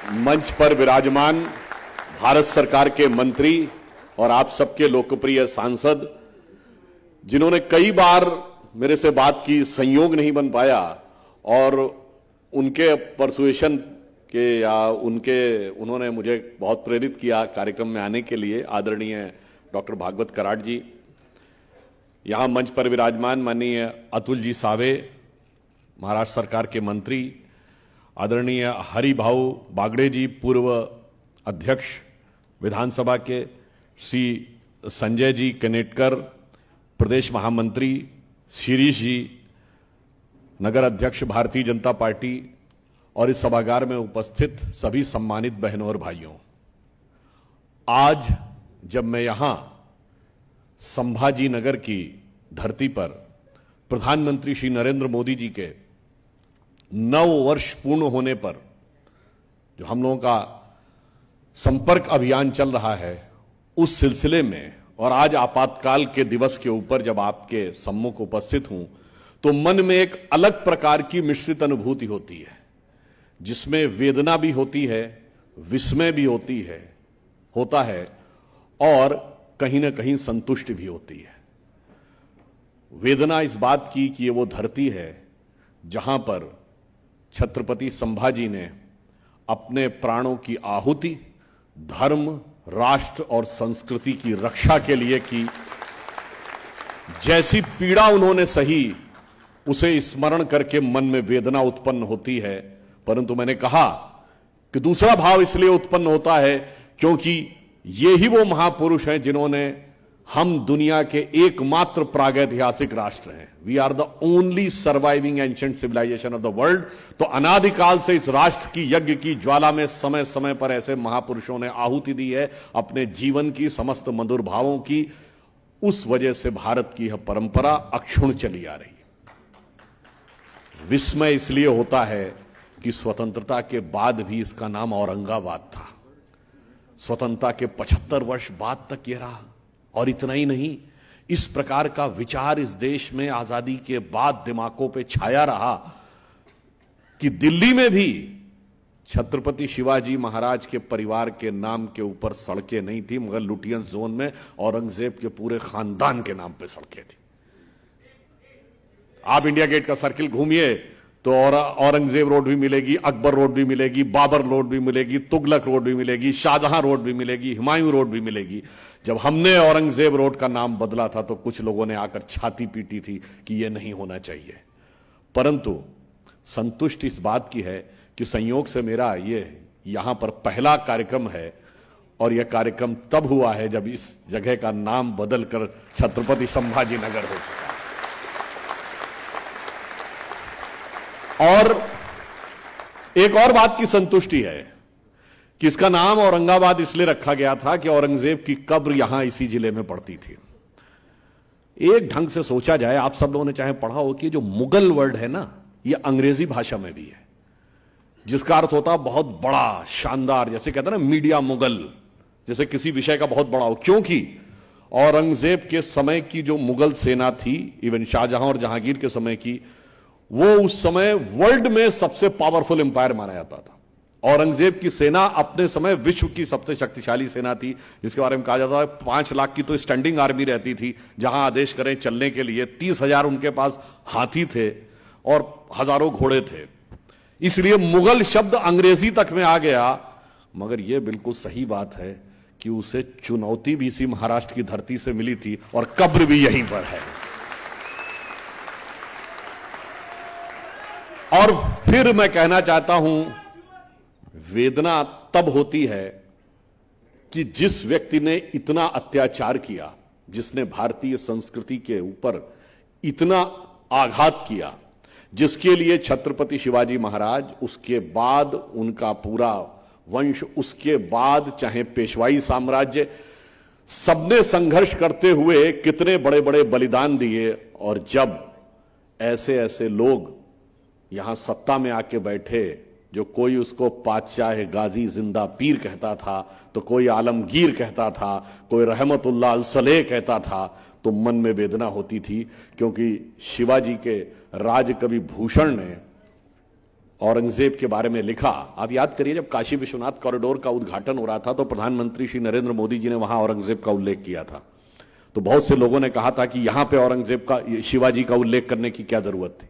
मंच पर विराजमान भारत सरकार के मंत्री और आप सबके लोकप्रिय सांसद, जिन्होंने कई बार मेरे से बात की, संयोग नहीं बन पाया और उनके परसुएशन के या उन्होंने मुझे बहुत प्रेरित किया कार्यक्रम में आने के लिए, आदरणीय डॉक्टर भागवत कराड जी, यहां मंच पर विराजमान माननीय अतुल जी सावे, महाराष्ट्र सरकार के मंत्री, आदरणीय हरिभाऊ बागड़े जी, पूर्व अध्यक्ष विधानसभा के, श्री संजय जी कनेटकर, प्रदेश महामंत्री, शिरीष जी, नगर अध्यक्ष भारतीय जनता पार्टी, और इस सभागार में उपस्थित सभी सम्मानित बहनों और भाइयों, आज जब मैं यहां संभाजी नगर की धरती पर प्रधानमंत्री श्री नरेंद्र मोदी जी के 9 वर्ष पूर्ण होने पर जो हम लोगों का संपर्क अभियान चल रहा है, उस सिलसिले में और आज आपातकाल के दिवस के ऊपर जब आपके सम्मुख उपस्थित हूं, तो मन में एक अलग प्रकार की मिश्रित अनुभूति होती है, जिसमें वेदना भी होती है, विस्मय भी होता है और कहीं ना कहीं संतुष्टि भी होती है। वेदना इस बात की कि ये वो धरती है जहां पर छत्रपति संभाजी ने अपने प्राणों की आहुति धर्म, राष्ट्र और संस्कृति की रक्षा के लिए की। जैसी पीड़ा उन्होंने सही, उसे स्मरण करके मन में वेदना उत्पन्न होती है। परंतु मैंने कहा कि दूसरा भाव इसलिए उत्पन्न होता है क्योंकि ये ही वो महापुरुष हैं जिन्होंने, हम दुनिया के एकमात्र प्रागैतिहासिक राष्ट्र हैं, we are the only surviving ancient civilisation of the world. तो अनादिकाल से इस राष्ट्र की यज्ञ की ज्वाला में समय समय पर ऐसे महापुरुषों ने आहुति दी है अपने जीवन की, समस्त मधुर भावों की। उस वजह से भारत की यह परंपरा अक्षुण्ण चली आ रही है। विस्मय इसलिए होता है कि स्वतंत्रता के बाद भी इसका नाम औरंगाबाद था, स्वतंत्रता के 75 वर्ष बाद तक यह रहा। और इतना ही नहीं, इस प्रकार का विचार इस देश में आजादी के बाद दिमागों पे छाया रहा कि दिल्ली में भी छत्रपति शिवाजी महाराज के परिवार के नाम के ऊपर सड़कें नहीं थी, मगर लुटियंस जोन में औरंगजेब के पूरे खानदान के नाम पे सड़कें थी। आप इंडिया गेट का सर्किल घूमिए तो औरंगजेब रोड भी मिलेगी, अकबर रोड भी मिलेगी, बाबर रोड भी मिलेगी, तुगलक रोड भी मिलेगी, शाहजहां रोड भी मिलेगी, हुमायूं रोड भी मिलेगी। जब हमने औरंगजेब रोड का नाम बदला था तो कुछ लोगों ने आकर छाती पीटी थी कि यह नहीं होना चाहिए। परंतु संतुष्टि इस बात की है कि संयोग से मेरा यहां पर पहला कार्यक्रम है, और यह कार्यक्रम तब हुआ है जब इस जगह का नाम बदलकर छत्रपति संभाजी नगर हो चुका। और एक और बात की संतुष्टि है कि इसका नाम औरंगाबाद इसलिए रखा गया था कि औरंगजेब की कब्र यहां इसी जिले में पड़ती थी। एक ढंग से सोचा जाए, आप सब लोगों ने चाहे पढ़ा हो कि जो मुगल वर्ड है ना, यह अंग्रेजी भाषा में भी है, जिसका अर्थ होता बहुत बड़ा, शानदार। जैसे कहते हैं ना मीडिया मुगल, जैसे किसी विषय का बहुत बड़ा हो। क्योंकि औरंगजेब के समय की जो मुगल सेना थी, इवन शाहजहां और जहांगीर के समय की, वो उस समय वर्ल्ड में सबसे पावरफुल एम्पायर माना जाता था। औरंगजेब की सेना अपने समय विश्व की सबसे शक्तिशाली सेना थी, जिसके बारे में कहा जाता है 5 लाख की तो स्टैंडिंग आर्मी रहती थी, जहां आदेश करें चलने के लिए। 30,000 उनके पास हाथी थे और हजारों घोड़े थे। इसलिए मुगल शब्द अंग्रेजी तक में आ गया। मगर यह बिल्कुल सही बात है कि उसे चुनौती भी इसी महाराष्ट्र की धरती से मिली थी और कब्र भी यहीं पर है। और फिर मैं कहना चाहता हूं, वेदना तब होती है कि जिस व्यक्ति ने इतना अत्याचार किया, जिसने भारतीय संस्कृति के ऊपर इतना आघात किया, जिसके लिए छत्रपति शिवाजी महाराज, उसके बाद उनका पूरा वंश, उसके बाद चाहे पेशवाई साम्राज्य, सबने संघर्ष करते हुए कितने बड़े बड़े बलिदान दिए। और जब ऐसे ऐसे लोग यहां सत्ता में आके बैठे, जो कोई उसको पातशाह गाजी जिंदा पीर कहता था, तो कोई आलमगीर कहता था, कोई रहमतुल्लाह अल सलेह कहता था, तो मन में वेदना होती थी। क्योंकि शिवाजी के राजकवि भूषण ने औरंगजेब के बारे में लिखा। आप याद करिए, जब काशी विश्वनाथ कॉरिडोर का उद्घाटन हो रहा था तो प्रधानमंत्री श्री नरेंद्र मोदी जी ने वहां औरंगजेब का उल्लेख किया था। तो बहुत से लोगों ने कहा था कि यहां पे औरंगजेब का, शिवाजी का उल्लेख करने की क्या जरूरत थी।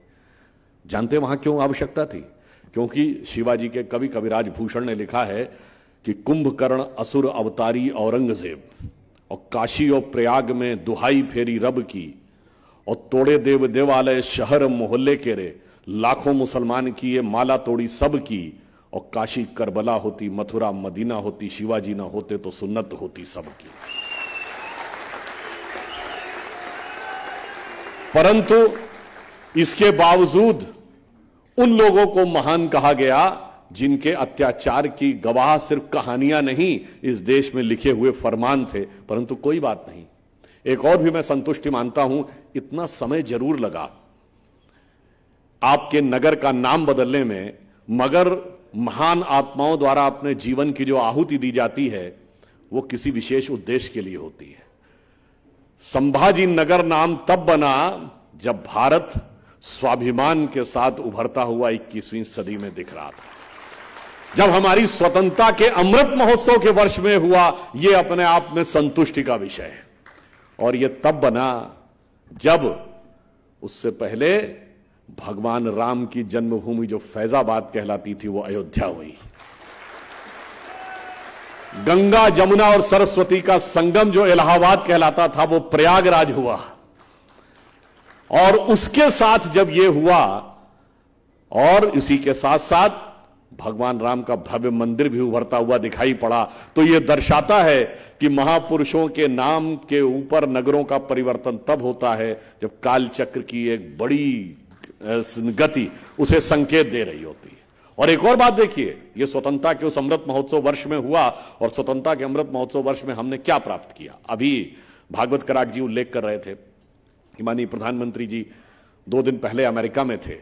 जानते वहां क्यों आवश्यकता थी? क्योंकि शिवाजी के कवि कविराज भूषण ने लिखा है कि कुंभकर्ण असुर अवतारी औरंगजेब, और काशी और प्रयाग में दुहाई फेरी रब की, और तोड़े देव देवालय शहर मोहल्ले के रे, लाखों मुसलमान की ये माला तोड़ी सब की, और काशी करबला होती, मथुरा मदीना होती, शिवाजी ना होते तो सुन्नत होती सबकी। परंतु इसके बावजूद उन लोगों को महान कहा गया जिनके अत्याचार की गवाह सिर्फ कहानियां नहीं, इस देश में लिखे हुए फरमान थे। परंतु कोई बात नहीं, एक और भी मैं संतुष्टि मानता हूं, इतना समय जरूर लगा आपके नगर का नाम बदलने में, मगर महान आत्माओं द्वारा अपने जीवन की जो आहुति दी जाती है वो किसी विशेष उद्देश्य के लिए होती है। संभाजी नगर नाम तब बना जब भारत स्वाभिमान के साथ उभरता हुआ 21वीं सदी में दिख रहा था। जब हमारी स्वतंत्रता के अमृत महोत्सव के वर्ष में हुआ, यह अपने आप में संतुष्टि का विषय है। और यह तब बना जब उससे पहले भगवान राम की जन्मभूमि जो फैजाबाद कहलाती थी वो अयोध्या हुई। गंगा जमुना और सरस्वती का संगम जो इलाहाबाद कहलाता था वो प्रयागराज हुआ। और उसके साथ जब यह हुआ, और इसी के साथ साथ भगवान राम का भव्य मंदिर भी उभरता हुआ दिखाई पड़ा, तो यह दर्शाता है कि महापुरुषों के नाम के ऊपर नगरों का परिवर्तन तब होता है जब कालचक्र की एक बड़ी गति उसे संकेत दे रही होती है। और एक और बात देखिए, यह स्वतंत्रता के उस अमृत महोत्सव वर्ष में हुआ, और स्वतंत्रता के अमृत महोत्सव वर्ष में हमने क्या प्राप्त किया। अभी भागवत कराट जी उल्लेख कर रहे थे कि माननीय प्रधानमंत्री जी 2 दिन पहले अमेरिका में थे,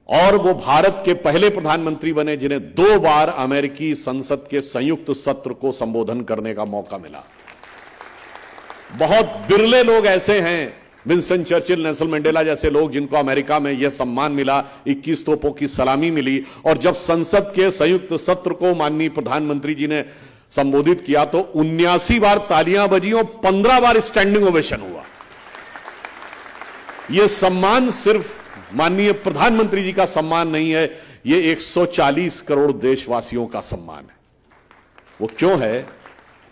और वो भारत के पहले प्रधानमंत्री बने जिन्हें 2 बार अमेरिकी संसद के संयुक्त सत्र को संबोधन करने का मौका मिला। बहुत बिरले लोग ऐसे हैं, विंस्टन चर्चिल, नेल्सन मंडेला जैसे लोग, जिनको अमेरिका में यह सम्मान मिला, 21 तोपों की सलामी मिली। और जब संसद के संयुक्त सत्र को माननीय प्रधानमंत्री जी ने संबोधित किया तो 79 बार तालियां बजी और 15 बार स्टैंडिंग ओवेशन हुआ। यह सम्मान सिर्फ माननीय प्रधानमंत्री जी का सम्मान नहीं है, यह 140 करोड़ देशवासियों का सम्मान है। वो क्यों है?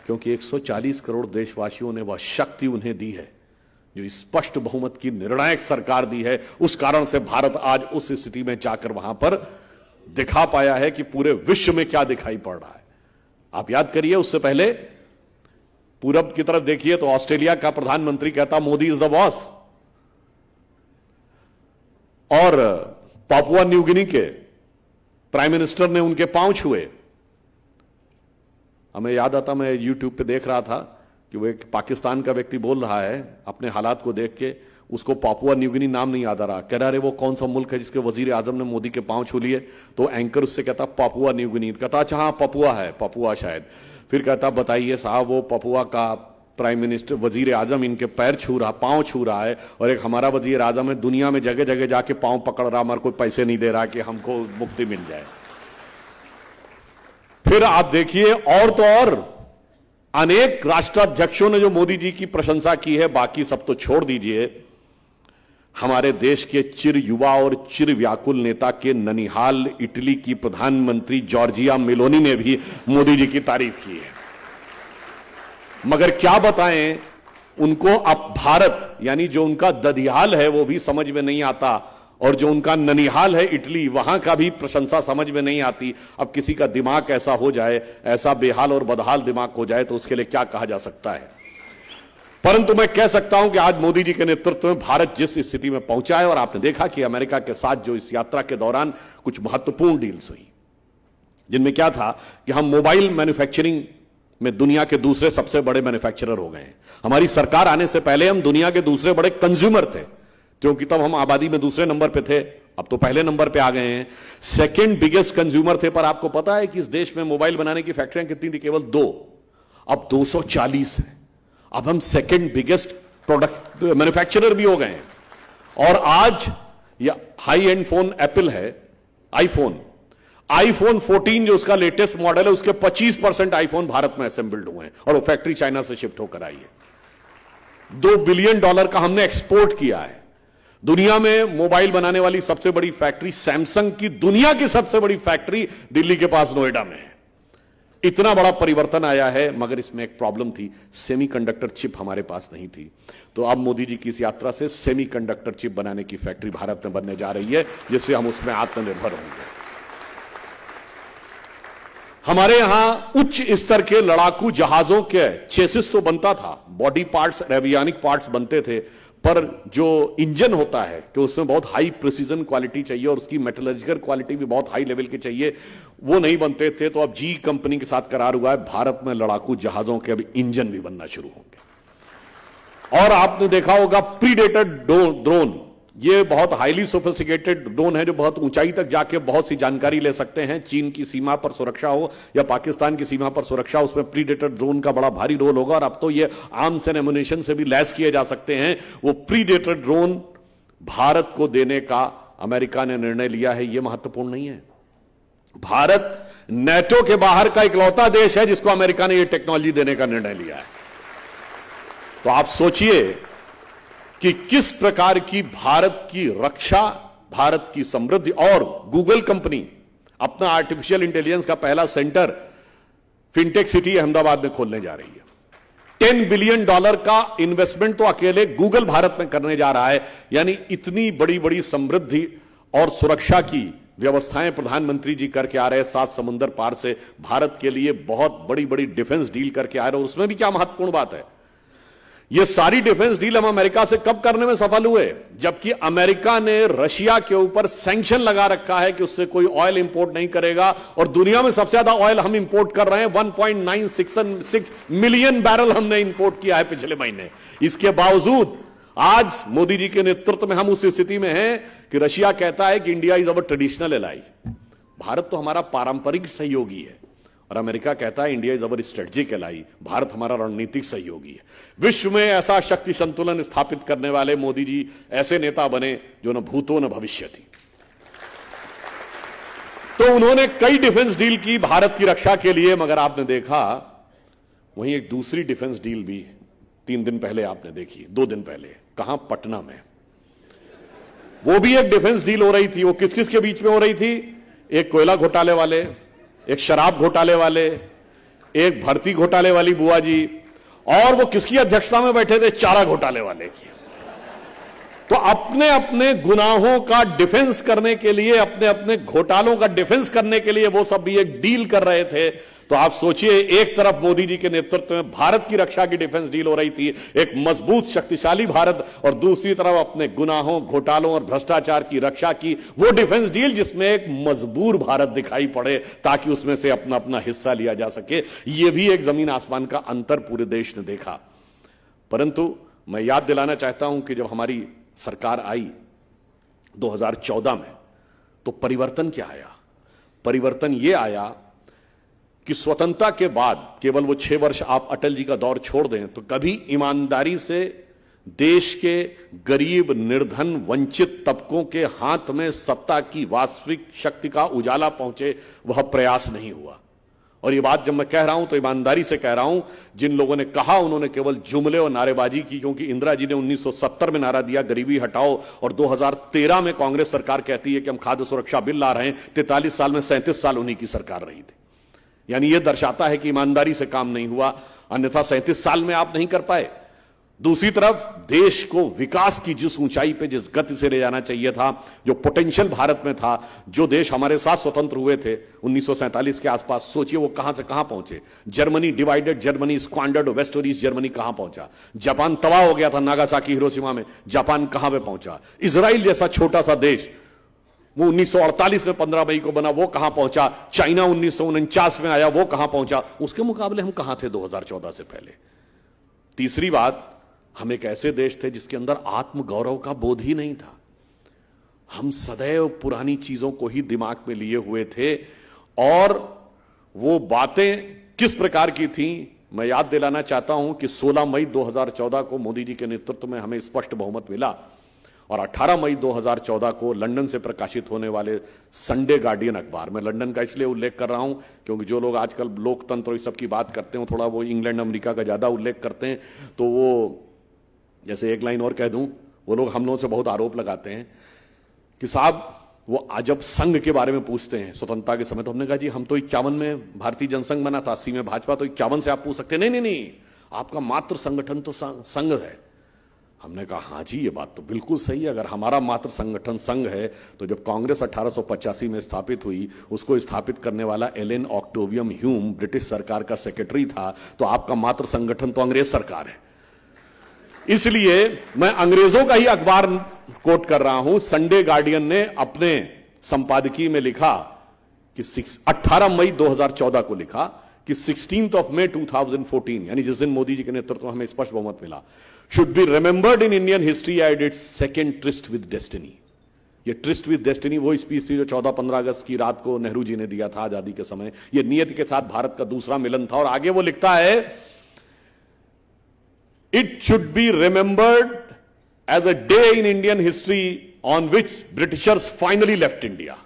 क्योंकि 140 करोड़ देशवासियों ने वह शक्ति उन्हें दी है जो स्पष्ट बहुमत की निर्णायक सरकार दी है। उस कारण से भारत आज उस स्थिति में जाकर वहां पर दिखा पाया है कि पूरे विश्व में क्या दिखाई पड़ रहा है। आप याद करिए, उससे पहले पूरब की तरफ देखिए तो ऑस्ट्रेलिया का प्रधानमंत्री कहता मोदी इज द बॉस, और पापुआ न्यू गिनी के प्राइम मिनिस्टर ने उनके पांव छुए। हमें याद आता, मैं यूट्यूब पे देख रहा था कि वो एक पाकिस्तान का व्यक्ति बोल रहा है अपने हालात को देख के, उसको पापुआ न्यू गिनी नाम नहीं याद आ रहा, कह रहा है वो कौन सा मुल्क है जिसके वजीर आजम ने मोदी के पांव छू लिए। तो एंकर उससे कहता पापुआ न्यू गिनी, कहता अच्छा हाँ पपुआ है, पपुआ शायद। फिर कहता बताइए साहब, वो पपुआ का प्राइम मिनिस्टर वजीर आजम इनके पैर छू रहा, पांव छू रहा है, और एक हमारा वजीर आजम है दुनिया में जगह जगह जाके पांव पकड़ रहा, हमारे कोई पैसे नहीं दे रहा कि हमको मुक्ति मिल जाए। फिर आप देखिए, और तो और अनेक राष्ट्राध्यक्षों ने जो मोदी जी की प्रशंसा की है, बाकी सब तो छोड़ दीजिए, हमारे देश के चिर युवा और चिर व्याकुल नेता के ननिहाल इटली की प्रधानमंत्री जॉर्जिया मेलोनी ने भी मोदी जी की तारीफ की है। मगर क्या बताएं, उनको अब भारत यानी जो उनका दधियाल है वो भी समझ में नहीं आता, और जो उनका ननिहाल है इटली, वहां का भी प्रशंसा समझ में नहीं आती। अब किसी का दिमाग ऐसा हो जाए, ऐसा बेहाल और बदहाल दिमाग हो जाए, तो उसके लिए क्या कहा जा सकता है। परंतु मैं कह सकता हूं कि आज मोदी जी के नेतृत्व में भारत जिस स्थिति में पहुंचा है, और आपने देखा कि अमेरिका के साथ जो इस यात्रा के दौरान कुछ महत्वपूर्ण डील्स हुई, जिनमें क्या था कि हम मोबाइल मैन्युफैक्चरिंग में दुनिया के दूसरे सबसे बड़े मैन्युफैक्चरर हो गए हैं। हमारी सरकार आने से पहले हम दुनिया के दूसरे बड़े कंज्यूमर थे, क्योंकि तब हम आबादी में दूसरे नंबर पे थे, अब तो पहले नंबर पे आ गए हैं। सेकंड बिगेस्ट कंज्यूमर थे, पर आपको पता है कि इस देश में मोबाइल बनाने की फैक्ट्रियां कितनी थी? केवल 2, अब 240 है। अब हम सेकंड बिगेस्ट प्रोडक्ट मैन्युफैक्चरर भी हो गए हैं। और आज यह हाई एंड फोन एप्पल है, आईफोन 14 जो उसका लेटेस्ट मॉडल है, उसके 25% आईफोन भारत में असेंबल्ड हुए हैं और वो फैक्ट्री चाइना से शिफ्ट होकर आई है। $2 बिलियन का हमने एक्सपोर्ट किया है। दुनिया में मोबाइल बनाने वाली सबसे बड़ी फैक्ट्री सैमसंग की, दुनिया की सबसे बड़ी फैक्ट्री दिल्ली के पास नोएडा में है। इतना बड़ा परिवर्तन आया है, मगर इसमें एक प्रॉब्लम थी, सेमीकंडक्टर चिप हमारे पास नहीं थी। तो अब मोदी जी की इस यात्रा से सेमीकंडक्टर चिप बनाने की फैक्ट्री भारत में बनने जा रही है, जिससे हम उसमें आत्मनिर्भर होंगे। हमारे यहां उच्च स्तर के लड़ाकू जहाजों के चेसिस तो बनता था, बॉडी पार्ट्स, एवियोनिक पार्ट्स बनते थे, पर जो इंजन होता है कि उसमें बहुत हाई प्रिसीजन क्वालिटी चाहिए और उसकी मेटलर्जिकल क्वालिटी भी बहुत हाई लेवल की चाहिए, वो नहीं बनते थे। तो अब जी कंपनी के साथ करार हुआ है, भारत में लड़ाकू जहाजों के अब इंजन भी बनना शुरू होंगे। और आपने देखा होगा प्रीडेटर ड्रोन, ये बहुत हाईली सोफिस्टिकेटेड ड्रोन है जो बहुत ऊंचाई तक जाके बहुत सी जानकारी ले सकते हैं। चीन की सीमा पर सुरक्षा हो या पाकिस्तान की सीमा पर सुरक्षा, उसमें प्रीडेटर ड्रोन का बड़ा भारी रोल होगा। और अब तो ये आर्म्स एंड एमुनिशन से भी लैस किए जा सकते हैं। वो प्रीडेटर ड्रोन भारत को देने का अमेरिका ने निर्णय लिया है, यह महत्वपूर्ण नहीं है। भारत नेटो के बाहर का इकलौता देश है जिसको अमेरिका ने यह टेक्नोलॉजी देने का निर्णय लिया है। तो आप सोचिए कि किस प्रकार की भारत की रक्षा, भारत की समृद्धि। और गूगल कंपनी अपना आर्टिफिशियल इंटेलिजेंस का पहला सेंटर फिनटेक सिटी अहमदाबाद में खोलने जा रही है। $10 बिलियन का इन्वेस्टमेंट तो अकेले गूगल भारत में करने जा रहा है। यानी इतनी बड़ी बड़ी समृद्धि और सुरक्षा की व्यवस्थाएं प्रधानमंत्री जी करके आ रहे हैं। 7 समुंदर पार से भारत के लिए बहुत बड़ी बड़ी डिफेंस डील करके आ रहे हैं। और उसमें भी क्या महत्वपूर्ण बात है, ये सारी डिफेंस डील हम अमेरिका से कब करने में सफल हुए, जबकि अमेरिका ने रशिया के ऊपर सैंक्शन लगा रखा है कि उससे कोई ऑयल इंपोर्ट नहीं करेगा। और दुनिया में सबसे ज्यादा ऑयल हम इंपोर्ट कर रहे हैं, 1.966 मिलियन बैरल हमने इंपोर्ट किया है पिछले महीने। इसके बावजूद आज मोदी जी के नेतृत्व में हम उस स्थिति में हैं कि रशिया कहता है कि India is our traditional ally, Bharat तो हमारा पारंपरिक सहयोगी है। और अमेरिका कहता है India is our strategic ally, Bharat हमारा रणनीतिक सहयोगी है। विश्व में ऐसा शक्ति संतुलन स्थापित करने वाले मोदी जी ऐसे नेता बने जो न भूतो न भविष्य थी। तो उन्होंने कई डिफेंस डील की भारत की रक्षा के लिए, मगर आपने देखा वहीं एक दूसरी डिफेंस डील भी 3 दिन पहले आपने देखी, 2 दिन पहले, कहां, पटना में। वो भी एक डिफेंस डील हो रही थी। वो किस किस के बीच में हो रही थी, एक कोयला घोटाले वाले, एक शराब घोटाले वाले, एक भर्ती घोटाले वाली बुआ जी, और वो किसकी अध्यक्षता में बैठे थे, चारा घोटाले वाले की। तो अपने अपने गुनाहों का डिफेंस करने के लिए, अपने अपने घोटालों का डिफेंस करने के लिए वो सब भी एक डील कर रहे थे। तो आप सोचिए, एक तरफ मोदी जी के नेतृत्व में भारत की रक्षा की डिफेंस डील हो रही थी, एक मजबूत शक्तिशाली भारत, और दूसरी तरफ अपने गुनाहों, घोटालों और भ्रष्टाचार की रक्षा की वो डिफेंस डील जिसमें एक मजबूर भारत दिखाई पड़े ताकि उसमें से अपना अपना हिस्सा लिया जा सके। यह भी एक जमीन आसमान का अंतर पूरे देश ने देखा। परंतु मैं याद दिलाना चाहता हूं कि जब हमारी सरकार आई 2014 में, तो परिवर्तन क्या आया। परिवर्तन यह आया कि स्वतंत्रता के बाद केवल वो 6 वर्ष आप अटल जी का दौर छोड़ दें तो कभी ईमानदारी से देश के गरीब, निर्धन, वंचित तबकों के हाथ में सत्ता की वास्तविक शक्ति का उजाला पहुंचे, वह प्रयास नहीं हुआ। और ये बात जब मैं कह रहा हूं तो ईमानदारी से कह रहा हूं। जिन लोगों ने कहा उन्होंने केवल जुमले और नारेबाजी की, क्योंकि इंदिरा जी ने 1970 में नारा दिया गरीबी हटाओ, और 2013 में कांग्रेस सरकार कहती है कि हम खाद्य सुरक्षा बिल ला रहे हैं। 43 साल में 37 साल उन्हीं की सरकार रही थी। यानी यह दर्शाता है कि ईमानदारी से काम नहीं हुआ, अन्यथा 37 साल में आप नहीं कर पाए। दूसरी तरफ देश को विकास की जिस ऊंचाई पे, जिस गति से ले जाना चाहिए था, जो पोटेंशियल भारत में था, जो देश हमारे साथ स्वतंत्र हुए थे 1947 के आसपास, सोचिए वो कहां से कहां पहुंचे। Germany divided, Germany squandered, west और ईस्ट जर्मनी कहां पहुंचा। जापान तबाह हो गया था नागासाकी, हिरोशिमा में, जापान कहां पे पहुंचा। इजराइल जैसा छोटा सा देश, वो 1948 में 15 मई को बना, वो कहां पहुंचा। चाइना 1949 में आया, वो कहां पहुंचा। उसके मुकाबले हम कहां थे 2014 से पहले। तीसरी बात, हम एक ऐसे देश थे जिसके अंदर आत्मगौरव का बोध ही नहीं था। हम सदैव पुरानी चीजों को ही दिमाग में लिए हुए थे। और वो बातें किस प्रकार की थी, मैं याद दिलाना चाहता हूं कि 16 मई 2014 को मोदी जी के नेतृत्व में हमें स्पष्ट बहुमत मिला। और 18 मई 2014 को लंदन से प्रकाशित होने वाले संडे गार्डियन अखबार में, लंदन का इसलिए उल्लेख कर रहा हूं क्योंकि जो लोग आजकल लोकतंत्र और इस सब की बात करते हैं थोड़ा वो इंग्लैंड अमेरिका का ज्यादा उल्लेख करते हैं, तो वो जैसे एक लाइन और कह दूं, वो लोग हम लोगों से बहुत आरोप लगाते हैं कि साहब वो जब संघ के बारे में पूछते हैं स्वतंत्रता के समय, तो हमने कहा जी हम तो 51 में भारतीय जनसंघ बना था, 80 में भाजपा, तो 51 से आप पूछ सकते नहीं नहीं नहीं, आपका मात्र संगठन तो संघ है। हमने कहा हां जी ये बात तो बिल्कुल सही है, अगर हमारा मात्र संगठन संघ है तो जब कांग्रेस 1885 में स्थापित हुई उसको स्थापित करने वाला एलन ऑक्टेवियम ह्यूम ब्रिटिश सरकार का सेक्रेटरी था, तो आपका मात्र संगठन तो अंग्रेज सरकार है। इसलिए मैं अंग्रेजों का ही अखबार कोट कर रहा हूं। संडे गार्डियन ने अपने संपादकीय में लिखा कि 18 मई 2014 को लिखा कि 16 मई 2014 यानी जिस दिन मोदी जी के नेतृत्व में हमें स्पष्ट बहुमत मिला, should be remembered in Indian history at its second tourist with destiny. ये ट्रिस्ट विद डेस्टिनी वो स्पीच थी जो 14-15 अगस्त की रात को नेहरू जी ने दिया था आजादी के समय। यह नियति के साथ भारत का दूसरा मिलन था। और आगे वो लिखता है, it should be remembered as a day in Indian history on which Britishers finally left India.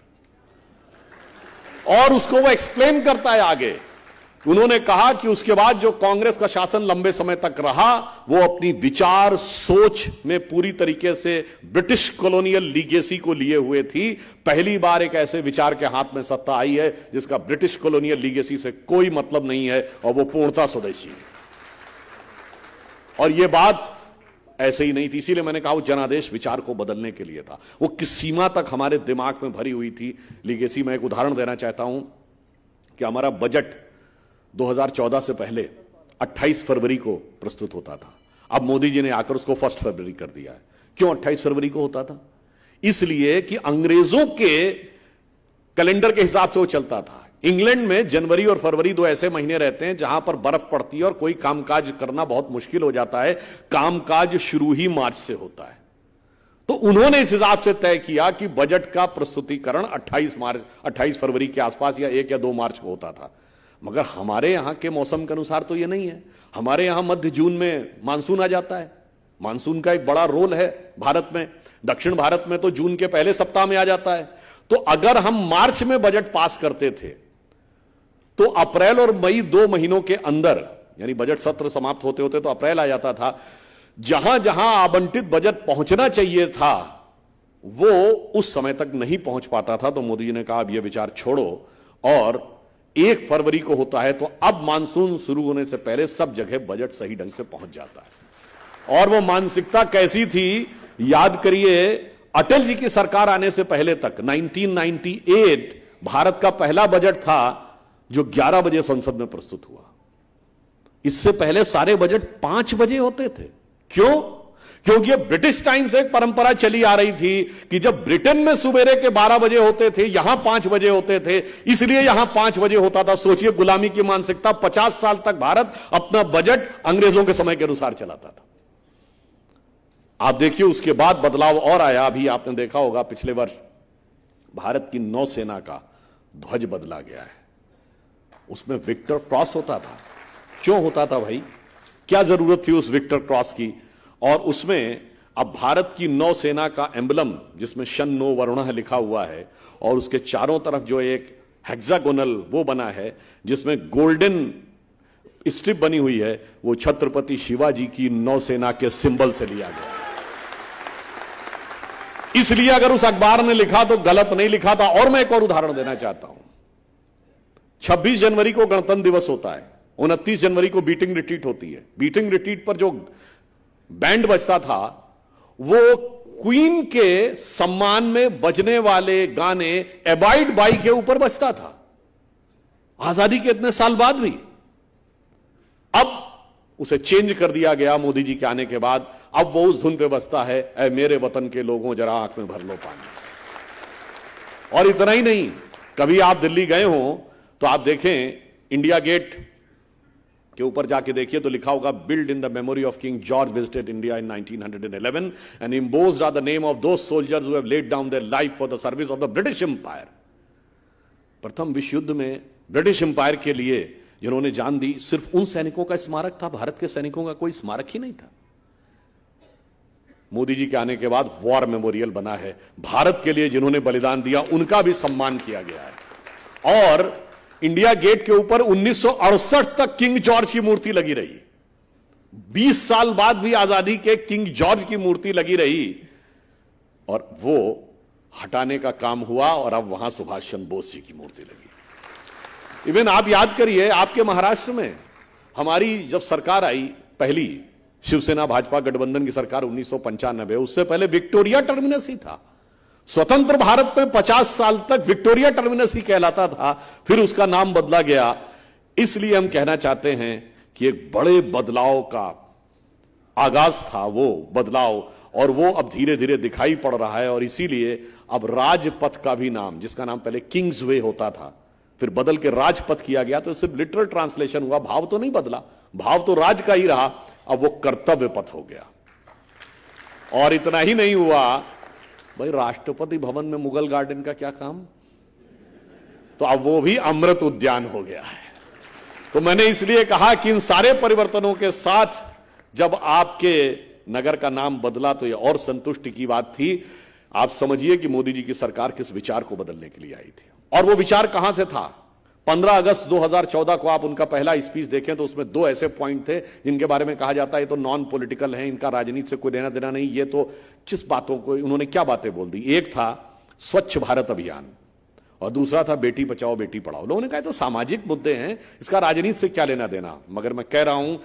और उसको वो एक्सप्लेन करता है आगे। उन्होंने कहा कि उसके बाद जो कांग्रेस का शासन लंबे समय तक रहा, वो अपनी विचार सोच में पूरी तरीके से ब्रिटिश कॉलोनियल लीगेसी को लिए हुए थी। पहली बार एक ऐसे विचार के हाथ में सत्ता आई है जिसका ब्रिटिश कॉलोनियल लीगेसी से कोई मतलब नहीं है और वो पूर्णतः स्वदेशी है। और यह बात ऐसे ही नहीं थी, इसीलिए मैंने कहा वो जनादेश विचार को बदलने के लिए था। वो किस सीमा तक हमारे दिमाग में भरी हुई थी लीगेसी। मैं एक उदाहरण देना चाहता हूं कि हमारा बजट 2014 से पहले 28 फरवरी को प्रस्तुत होता था। अब मोदी जी ने आकर उसको 1 फरवरी कर दिया है। क्यों 28 फरवरी को होता था? इसलिए कि अंग्रेजों के कैलेंडर के हिसाब से वो चलता था। इंग्लैंड में जनवरी और फरवरी दो ऐसे महीने रहते हैं जहां पर बर्फ पड़ती है और कोई कामकाज करना बहुत मुश्किल हो जाता है। कामकाज शुरू ही मार्च से होता है। तो उन्होंने इस हिसाब से तय किया कि बजट का प्रस्तुतिकरण 28 फरवरी के आसपास या 1 या 2 मार्च को होता था। मगर हमारे यहां के मौसम के अनुसार तो यह नहीं है। हमारे यहां मध्य जून में मानसून आ जाता है। मानसून का एक बड़ा रोल है भारत में। दक्षिण भारत में तो जून के पहले सप्ताह में आ जाता है। तो अगर हम मार्च में बजट पास करते थे तो अप्रैल और मई 2 महीनों के अंदर, यानी बजट सत्र समाप्त होते होते तो अप्रैल आ जाता था, जहां जहां आवंटित बजट पहुंचना चाहिए था वो उस समय तक नहीं पहुंच पाता था। तो मोदी जी ने कहा अब यह विचार छोड़ो और 1 फरवरी को होता है तो अब मानसून शुरू होने से पहले सब जगह बजट सही ढंग से पहुंच जाता है। और वो मानसिकता कैसी थी याद करिए, अटल जी की सरकार आने से पहले तक 1998 भारत का पहला बजट था जो 11 बजे संसद में प्रस्तुत हुआ। इससे पहले सारे बजट 5 बजे होते थे। क्यों? क्योंकि ये ब्रिटिश टाइम से एक परंपरा चली आ रही थी कि जब ब्रिटेन में सुबेरे के 12 बजे होते थे, यहां 5 बजे होते थे, इसलिए यहां 5 बजे होता था। सोचिए गुलामी की मानसिकता, 50 साल तक भारत अपना बजट अंग्रेजों के समय के अनुसार चलाता था। आप देखिए उसके बाद बदलाव और आया। अभी आपने देखा होगा पिछले वर्ष भारत की नौसेना का ध्वज बदला गया है। उसमें विक्टर क्रॉस होता था। क्यों होता था भाई? क्या जरूरत थी उस विक्टर क्रॉस की? और उसमें अब भारत की नौसेना का एम्बलम जिसमें शन नो वरुणः लिखा हुआ है और उसके चारों तरफ जो एक हेक्सागोनल वो बना है जिसमें गोल्डन स्ट्रिप बनी हुई है, वो छत्रपति शिवाजी की नौसेना के सिंबल से लिया गया। इसलिए अगर उस अखबार ने लिखा तो गलत नहीं लिखा था। और मैं एक और उदाहरण देना चाहता हूं। 26 जनवरी को गणतंत्र दिवस होता है, 29 जनवरी को बीटिंग रिट्रीट होती है। बीटिंग रिट्रीट पर जो बैंड बजता था वो क्वीन के सम्मान में बजने वाले गाने एबाइड बाई के ऊपर बजता था, आजादी के इतने साल बाद भी। अब उसे चेंज कर दिया गया मोदी जी के आने के बाद। अब वो उस धुन पे बजता है, ऐ मेरे वतन के लोगों जरा आंख में भर लो पानी। और इतना ही नहीं, कभी आप दिल्ली गए हो तो आप देखें इंडिया गेट के ऊपर जाके देखिए तो लिखा होगा built in the memory of King George visited India in 1911 and embossed are the name of those soldiers who have laid down their life for the service of the British Empire. प्रथम विश्व युद्ध में British empire के लिए जिन्होंने जान दी, सिर्फ उन सैनिकों का स्मारक था, भारत के सैनिकों का कोई स्मारक ही नहीं था। मोदी जी के आने के बाद वॉर मेमोरियल बना है। भारत के लिए जिन्होंने बलिदान दिया उनका भी सम्मान किया गया है। और इंडिया गेट के ऊपर 1968 तक किंग जॉर्ज की मूर्ति लगी रही। 20 साल बाद भी आजादी के किंग जॉर्ज की मूर्ति लगी रही और वो हटाने का काम हुआ और अब वहां सुभाष चंद्र बोस जी की मूर्ति लगी। इवन आप याद करिए, आपके महाराष्ट्र में हमारी जब सरकार आई, पहली शिवसेना भाजपा गठबंधन की सरकार 1995, उससे पहले विक्टोरिया टर्मिनस ही था। स्वतंत्र भारत में 50 साल तक विक्टोरिया टर्मिनस ही कहलाता था, फिर उसका नाम बदला गया। इसलिए हम कहना चाहते हैं कि एक बड़े बदलाव का आगाज था वो बदलाव, और वो अब धीरे धीरे दिखाई पड़ रहा है। और इसीलिए अब राजपथ का भी नाम, जिसका नाम पहले किंग्स वे होता था, फिर बदल के राजपथ किया गया। तो सिर्फ लिटरल ट्रांसलेशन हुआ, भाव तो नहीं बदला, भाव तो राज का ही रहा, अब वो कर्तव्य पथ हो गया। और इतना ही नहीं हुआ भाई, राष्ट्रपति भवन में मुगल गार्डन का क्या काम, तो अब वो भी अमृत उद्यान हो गया है। तो मैंने इसलिए कहा कि इन सारे परिवर्तनों के साथ जब आपके नगर का नाम बदला तो ये और संतुष्टि की बात थी। आप समझिए कि मोदी जी की सरकार किस विचार को बदलने के लिए आई थी, और वो विचार कहां से था। 15 अगस्त 2014 को आप उनका पहला स्पीच देखें तो उसमें 2 ऐसे पॉइंट थे जिनके बारे में कहा जाता है ये तो नॉन पॉलिटिकल है, इनका राजनीति से कोई लेना देना नहीं। ये तो किस बातों को उन्होंने क्या बातें बोल दी। एक था स्वच्छ भारत अभियान और दूसरा था बेटी बचाओ बेटी पढ़ाओ। लोगों ने कहा तो सामाजिक मुद्दे हैं, इसका राजनीति से क्या लेना देना। मगर मैं कह रहा हूं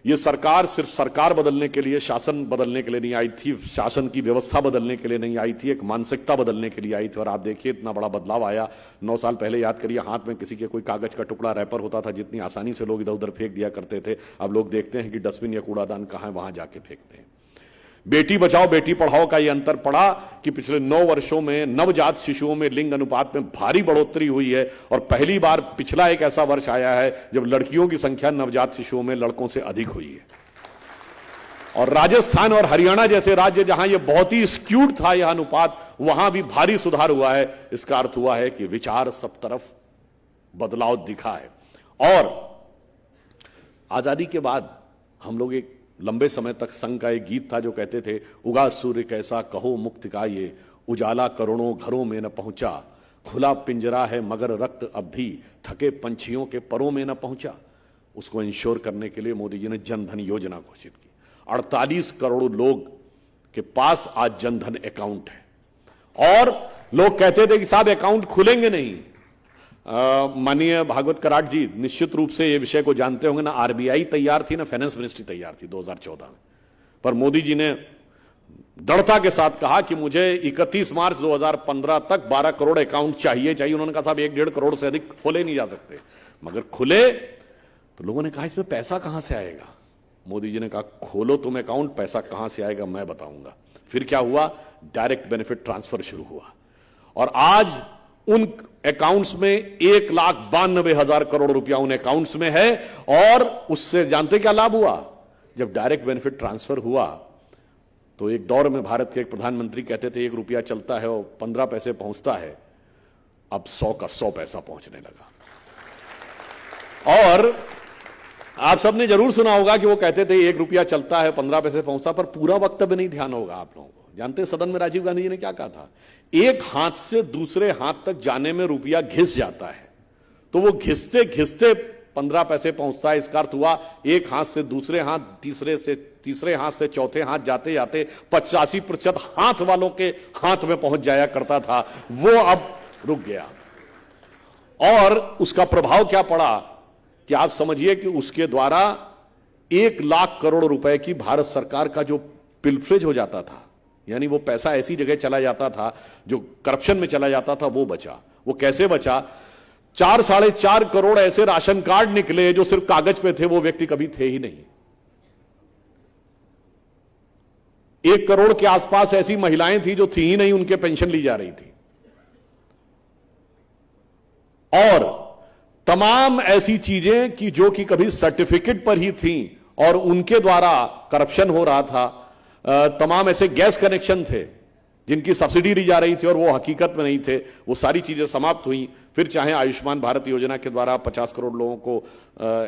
ये सरकार सिर्फ सरकार बदलने के लिए, शासन बदलने के लिए नहीं आई थी, शासन की व्यवस्था बदलने के लिए नहीं आई थी, एक मानसिकता बदलने के लिए आई थी। और आप देखिए इतना बड़ा बदलाव आया। 9 साल पहले याद करिए, हाथ में किसी के कोई कागज का टुकड़ा रैपर होता था, जितनी आसानी से लोग इधर उधर फेंक दिया करते थे, अब लोग देखते हैं कि डस्टबिन या कूड़ादान कहां है, वहां जाके फेंकते हैं। बेटी बचाओ बेटी पढ़ाओ का यह अंतर पड़ा कि पिछले 9 वर्षों में नवजात शिशुओं में लिंग अनुपात में भारी बढ़ोतरी हुई है। और पहली बार पिछला एक ऐसा वर्ष आया है जब लड़कियों की संख्या नवजात शिशुओं में लड़कों से अधिक हुई है। और राजस्थान और हरियाणा जैसे राज्य जहां यह बहुत ही स्क्यूड था यह अनुपात, वहां भी भारी सुधार हुआ है। इसका अर्थ हुआ है कि विचार सब तरफ बदलाव दिखा है। और आजादी के बाद हम लोग एक लंबे समय तक संघ का एक गीत था जो कहते थे, उगा सूर्य कैसा कहो मुक्त का ये, उजाला करोड़ों घरों में न पहुंचा, खुला पिंजरा है मगर रक्त अब भी थके पंछियों के परों में न पहुंचा। उसको इंश्योर करने के लिए मोदी जी ने जनधन योजना घोषित की। 48 करोड़ लोग के पास आज जनधन अकाउंट है। और लोग कहते थे कि साहब अकाउंट खुलेंगे नहीं। माननीय भागवत कराट जी निश्चित रूप से ये विषय को जानते होंगे, ना आरबीआई तैयार थी ना फाइनेंस मिनिस्ट्री तैयार थी 2014 में। पर मोदी जी ने दृढ़ता के साथ कहा कि मुझे 31 मार्च 2015 तक 12 करोड़ अकाउंट चाहिए। उन्होंने कहा साहब 1-1.5 करोड़ से अधिक खोले नहीं जा सकते। मगर खुले तो लोगों ने कहा इसमें पैसा कहां से आएगा। मोदी जी ने कहा खोलो तुम अकाउंट, पैसा कहां से आएगा मैं बताऊंगा। फिर क्या हुआ, डायरेक्ट बेनिफिट ट्रांसफर शुरू हुआ और आज उन अकाउंट्स में 1,92,000 करोड़ रुपया उन अकाउंट्स में है। और उससे जानते क्या लाभ हुआ, जब डायरेक्ट बेनिफिट ट्रांसफर हुआ तो एक दौर में भारत के एक प्रधानमंत्री कहते थे 1 रुपया चलता है और 15 पैसे पहुंचता है, अब 100 का 100 पैसा पहुंचने लगा। और आप सबने जरूर सुना होगा कि वो कहते थे 1 रुपया चलता है 15 पैसे पहुंचता, पर पूरा वक्तव्य नहीं ध्यान होगा आप लोगों को। जानते हैं सदन में राजीव गांधी जी ने क्या कहा था, एक हाथ से दूसरे हाथ तक जाने में रुपया घिस जाता है तो वो घिसते घिसते 15 पैसे पहुंचता है। इसका अर्थ हुआ एक हाथ से दूसरे हाथ, तीसरे हाथ से चौथे हाथ जाते जाते 85% हाथ वालों के हाथ में पहुंच जाया करता था, वो अब रुक गया। और उसका प्रभाव क्या पड़ा कि आप समझिए कि उसके द्वारा 1 लाख करोड़ रुपए की भारत सरकार का जो पिलफ्रेज हो जाता था, यानी वो पैसा ऐसी जगह चला जाता था जो करप्शन में चला जाता था, वो बचा। वो कैसे बचा, 4-4.5 करोड़ ऐसे राशन कार्ड निकले जो सिर्फ कागज पे थे, वो व्यक्ति कभी थे ही नहीं। 1 करोड़ के आसपास ऐसी महिलाएं थी जो थी ही नहीं, उनके पेंशन ली जा रही थी। और तमाम ऐसी चीजें कि जो कि कभी सर्टिफिकेट पर ही थी और उनके द्वारा करप्शन हो रहा था। तमाम ऐसे गैस कनेक्शन थे जिनकी सब्सिडी ली जा रही थी और वो हकीकत में नहीं थे, वो सारी चीजें समाप्त हुई। फिर चाहे आयुष्मान भारत योजना के द्वारा 50 करोड़ लोगों को